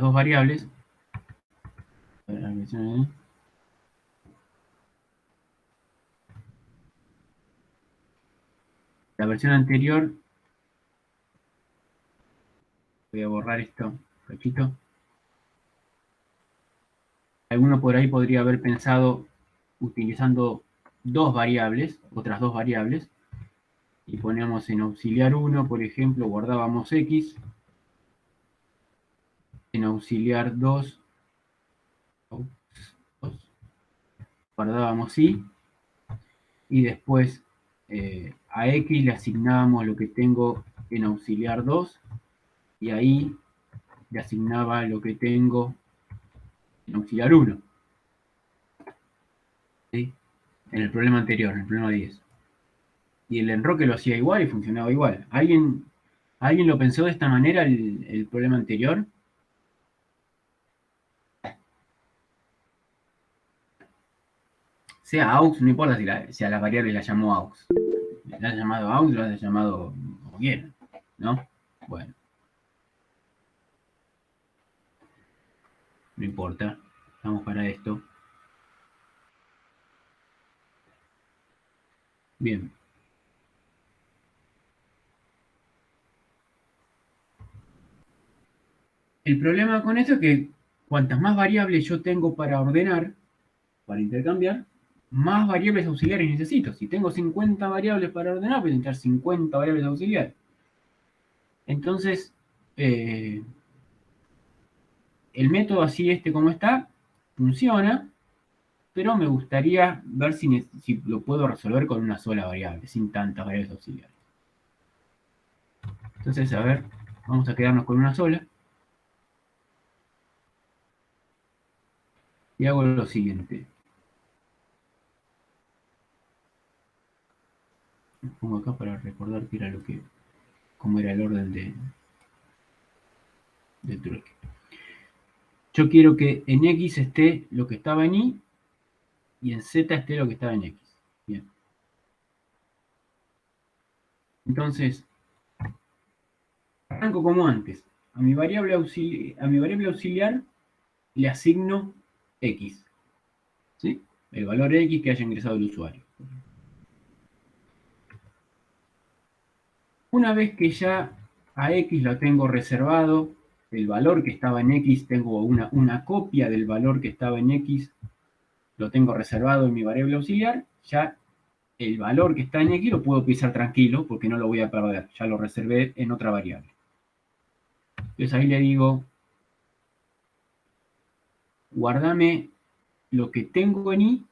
dos variables. La versión anterior, voy a borrar esto un poquito. Alguno por ahí podría haber pensado utilizando otras dos variables, y ponemos en auxiliar 1, por ejemplo, guardábamos X, en auxiliar 2 guardábamos Y, y después a X le asignábamos lo que tengo en auxiliar 2, y ahí le asignaba lo que tengo en auxiliar 1. ¿Sí? En el problema anterior, en el problema 10. Y el enroque lo hacía igual y funcionaba igual. ¿Alguien lo pensó de esta manera el problema anterior? Sea aux, no importa si a la variable la llamó aux. lo has llamado out, lo has llamado como quieran, ¿no? Bueno, no importa, estamos para esto. Bien. El problema con esto es que cuantas más variables yo tengo para ordenar, para intercambiar, más variables auxiliares necesito. Si tengo 50 variables para ordenar, voy a necesitar 50 variables auxiliares. Entonces, el método así como está, funciona, pero me gustaría ver si lo puedo resolver con una sola variable, sin tantas variables auxiliares. Entonces, a ver, vamos a quedarnos con una sola. Y hago lo siguiente. Lo pongo acá para recordar qué era cómo era el orden del trueque. Yo quiero que en X esté lo que estaba en Y y en Z esté lo que estaba en X. Bien. Entonces, arranco como antes. A mi variable auxiliar le asigno X. ¿Sí? El valor X que haya ingresado el usuario. Una vez que ya a X lo tengo reservado, el valor que estaba en X, tengo una copia del valor que estaba en X, lo tengo reservado en mi variable auxiliar, ya el valor que está en X lo puedo utilizar tranquilo porque no lo voy a perder, ya lo reservé en otra variable. Entonces ahí le digo, guardame lo que tengo en Y,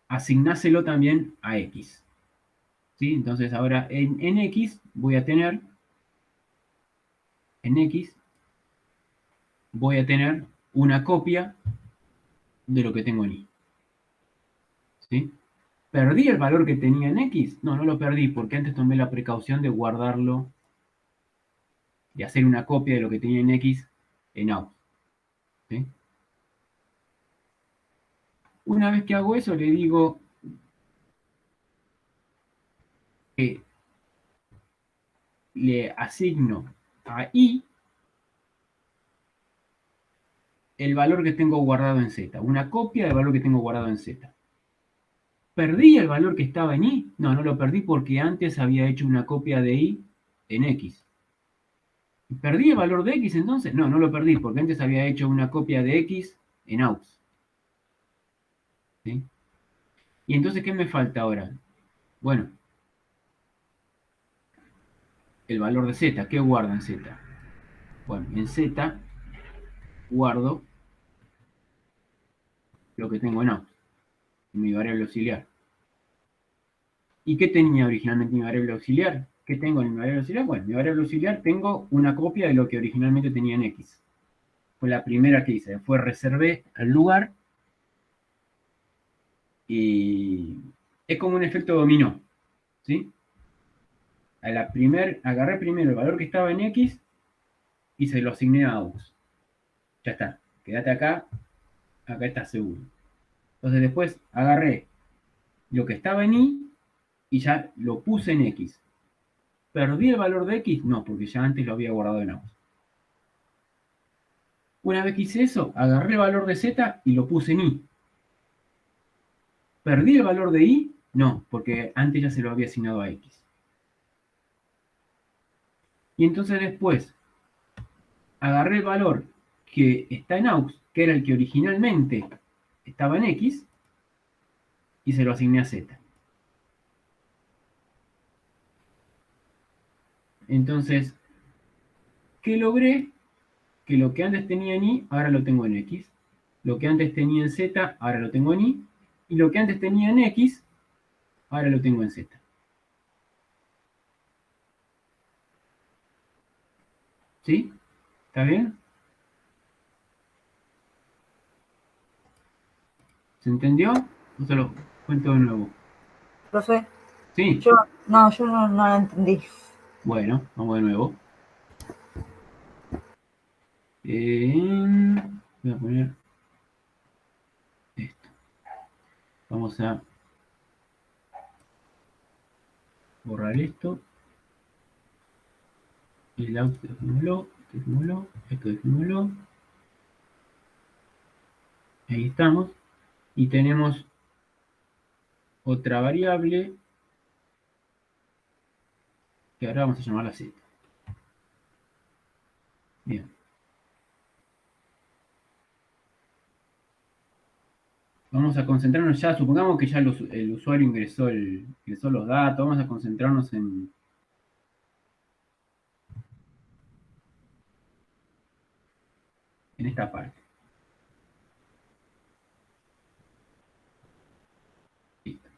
asignáselo también a X. ¿Sí? Entonces ahora en X voy a tener, una copia de lo que tengo en Y. ¿Sí? ¿Perdí el valor que tenía en X? No, no lo perdí porque antes tomé la precaución de guardarlo, de hacer una copia de lo que tenía en X en out. ¿Sí? Una vez que hago eso, le digo que le asigno a Y el valor que tengo guardado en Z, una copia del valor que tengo guardado en Z. ¿Perdí el valor que estaba en Y? No, no lo perdí porque antes había hecho una copia de Y en X. ¿Perdí el valor de X entonces? No, no lo perdí porque antes había hecho una copia de X en AUX. ¿Sí? ¿Y entonces qué me falta ahora? Bueno, el valor de Z. ¿Qué guarda en Z? Bueno, en Z guardo lo que tengo en AUX, en mi variable auxiliar. ¿Y qué tenía originalmente mi variable auxiliar? ¿Qué tengo en mi variable auxiliar? Bueno, en mi variable auxiliar tengo una copia de lo que originalmente tenía en X. Fue la primera que hice. Después reservé el lugar y es como un efecto dominó. ¿Sí? Agarré primero el valor que estaba en X y se lo asigné a AUX. Ya está. Quédate acá está seguro. Entonces después agarré lo que estaba en Y y ya lo puse en X. ¿Perdí el valor de X? No, porque ya antes lo había guardado en AUX. Una vez que hice eso, agarré el valor de Z y lo puse en Y. ¿Perdí el valor de Y? No, porque antes ya se lo había asignado a X. Y entonces después agarré el valor que está en AUX, que era el que originalmente estaba en X, y se lo asigné a Z. Entonces, ¿qué logré? Que lo que antes tenía en Y, ahora lo tengo en X. Lo que antes tenía en Z, ahora lo tengo en Y. Y lo que antes tenía en X, ahora lo tengo en Z. ¿Sí? ¿Está bien? ¿Se entendió? O se lo cuento de nuevo. Profe, ¿Sí? yo no la entendí. Bueno, vamos de nuevo. Voy a poner esto. Vamos a borrar esto. El out deformuló, esto deformuló. Ahí estamos. Y tenemos otra variable que ahora vamos a llamarla Z. Bien. Vamos a concentrarnos ya, supongamos que ya el usuario ingresó los datos, vamos a concentrarnos en esta parte. Listo.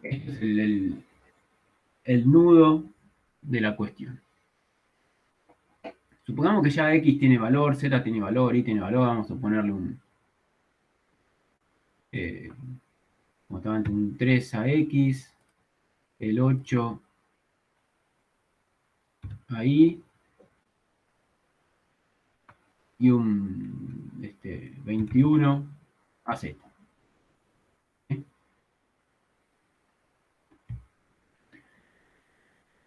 Este es el nudo de la cuestión. Supongamos que ya X tiene valor, Z tiene valor, Y tiene valor, vamos a ponerle un, como estaba antes, un 3 a X, el 8 a Y, y un 21 a Z.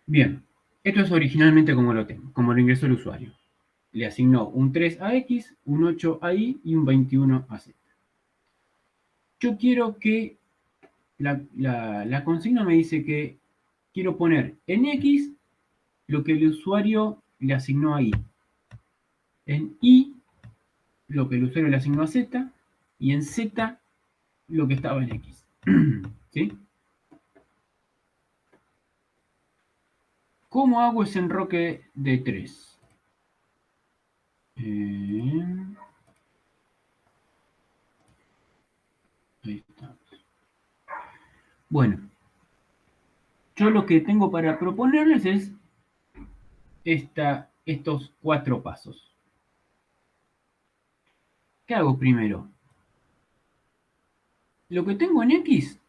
Bien, esto es originalmente como lo tengo, como lo ingresó el usuario. Le asignó un 3 a X, un 8 a Y y un 21 a Z. Yo quiero que la consigna me dice que quiero poner en X lo que el usuario le asignó a Y. En Y lo que el usuario le asignó a Z y en Z lo que estaba en X. ¿Sí? ¿Cómo hago ese enroque de 3? Ahí está. Bueno, yo lo que tengo para proponerles es estos 4 pasos. ¿Qué hago primero? Lo que tengo en X,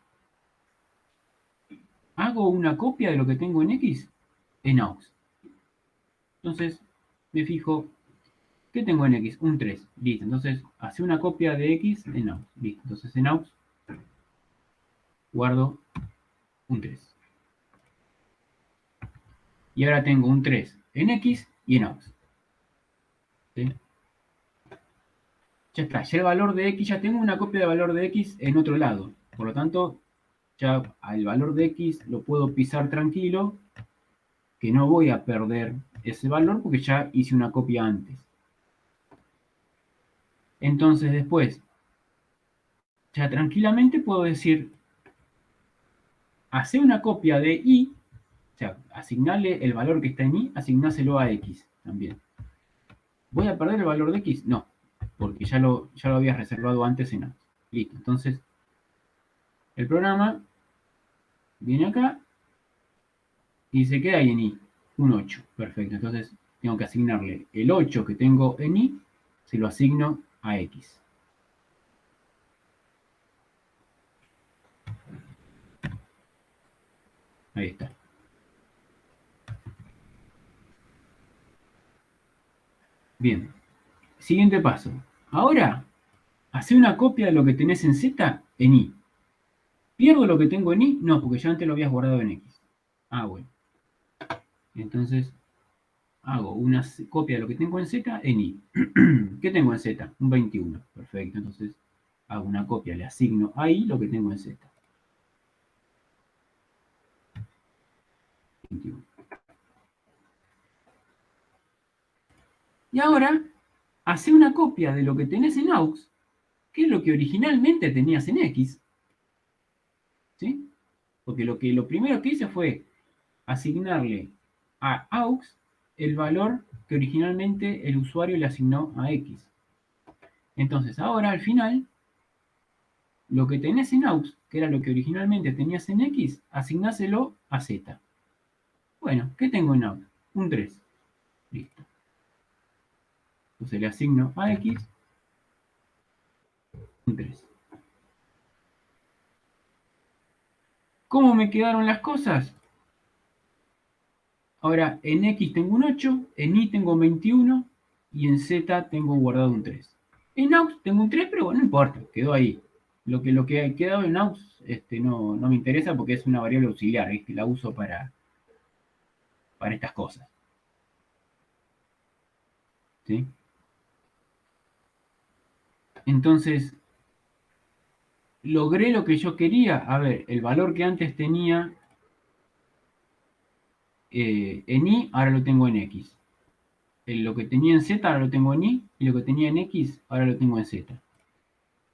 hago una copia de lo que tengo en X en AUX. Entonces, me fijo, ¿qué tengo en X? Un 3. Listo. Entonces, hace una copia de X en AUX. Listo. Entonces, en AUX, guardo un 3. Y ahora tengo un 3 en X y en AUX. ¿Sí? Ya está. Ya el valor de X, ya tengo una copia de valor de X en otro lado. Por lo tanto, ya al valor de X lo puedo pisar tranquilo, que no voy a perder ese valor porque ya hice una copia antes. Entonces después, ya tranquilamente puedo decir, hacer una copia de Y, o sea, asignarle el valor que está en Y, asignáselo a X también. ¿Voy a perder el valor de X? No, porque ya lo había reservado antes en A. Listo, entonces el programa viene acá y se queda ahí en Y, un 8. Perfecto, entonces tengo que asignarle el 8 que tengo en Y, se lo asigno a X. Ahí está. Bien. Siguiente paso. Ahora, hace una copia de lo que tenés en Z en Y. ¿Pierdo lo que tengo en Y? No, porque ya antes lo habías guardado en X. Ah, bueno. Entonces, hago una copia de lo que tengo en Z en Y. ¿Qué tengo en Z? Un 21. Perfecto. Entonces, hago una copia, le asigno a Y lo que tengo en Z. 21. Y ahora, hace una copia de lo que tenés en AUX, que es lo que originalmente tenías en X. ¿Sí? Porque lo primero que hice fue asignarle a AUX el valor que originalmente el usuario le asignó a X. Entonces, ahora al final, lo que tenés en AUX, que era lo que originalmente tenías en X, asignáselo a Z. Bueno, ¿qué tengo en AUX? Un 3. Listo. Entonces le asigno a X un 3. ¿Cómo me quedaron las cosas? Ahora, en X tengo un 8, en Y tengo 21 y en Z tengo guardado un 3. En AUX tengo un 3, pero bueno, no importa, quedó ahí. Lo que ha quedado en AUX no me interesa porque es una variable auxiliar, ¿viste? La uso para para estas cosas. ¿Sí? Entonces, logré lo que yo quería. A ver, el valor que antes tenía en Y, ahora lo tengo en X. Lo que tenía en Z, ahora lo tengo en Y. Y lo que tenía en X, ahora lo tengo en Z.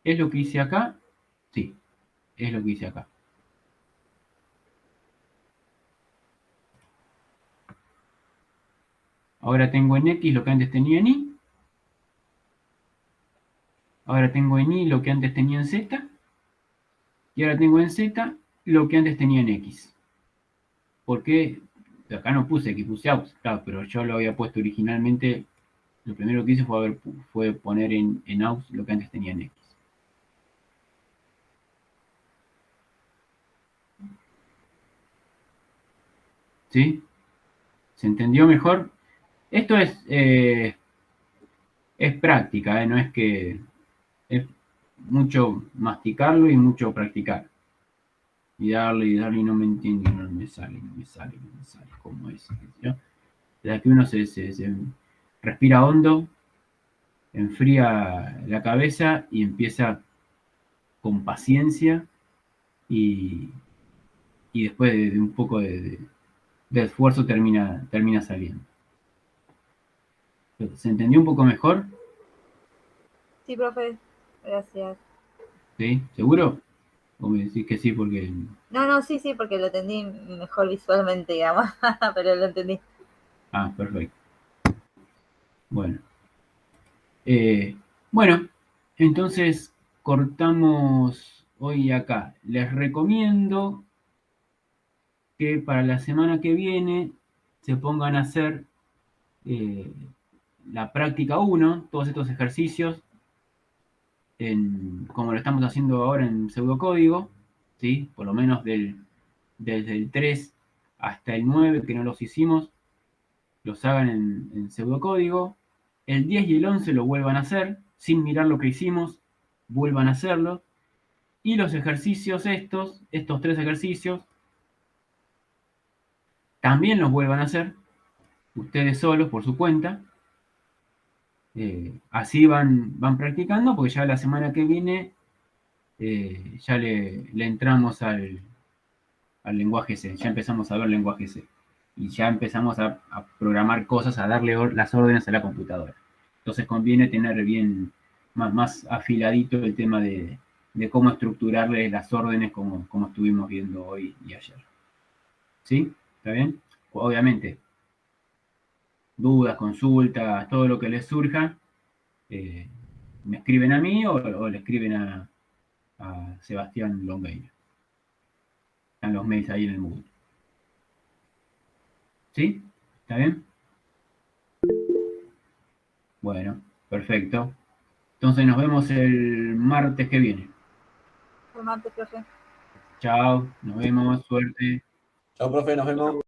¿Es lo que hice acá? Sí, es lo que hice acá. Ahora tengo en X lo que antes tenía en Y. Ahora tengo en Y lo que antes tenía en Z. Y ahora tengo en Z lo que antes tenía en X. ¿Por qué? Acá no puse X, puse AUX, claro, pero yo lo había puesto originalmente. Lo primero que hice fue poner en AUX lo que antes tenía en X. ¿Sí? ¿Se entendió mejor? Esto es práctica, no es que es mucho masticarlo y mucho practicar. Y darle, y no me entiende, no me sale, como es. ¿No? Desde que uno se respira hondo, enfría la cabeza y empieza con paciencia y después de un poco de esfuerzo termina saliendo. ¿Se entendió un poco mejor? Sí, profe. Gracias. ¿Sí? ¿Seguro? ¿O me decís que sí porque...? No, sí, porque lo entendí mejor visualmente, digamos. Pero lo entendí. Ah, perfecto. Bueno. Bueno, entonces cortamos hoy acá. Les recomiendo que para la semana que viene se pongan a hacer la práctica 1, todos estos ejercicios, como lo estamos haciendo ahora en pseudocódigo, ¿sí? Por lo menos desde el 3 hasta el 9 que no los hicimos, los hagan en pseudocódigo. El 10 y el 11 lo vuelvan a hacer, sin mirar lo que hicimos, vuelvan a hacerlo. Y los ejercicios estos 3 ejercicios, también los vuelvan a hacer, ustedes solos, por su cuenta. Así van practicando, porque ya la semana que viene ya le entramos al lenguaje C, ya empezamos a ver lenguaje C. Y ya empezamos a programar cosas, a darle las órdenes a la computadora. Entonces conviene tener bien más afiladito el tema de cómo estructurarle las órdenes como estuvimos viendo hoy y ayer. ¿Sí? ¿Está bien? Obviamente, dudas, consultas, todo lo que les surja, me escriben a mí o le escriben a Sebastián Longueira. Están los mails ahí en el Moodle. ¿Sí? ¿Está bien? Bueno, perfecto. Entonces nos vemos el martes que viene. Buen martes, profe. Chao, nos vemos, suerte. Chao, profe, nos vemos.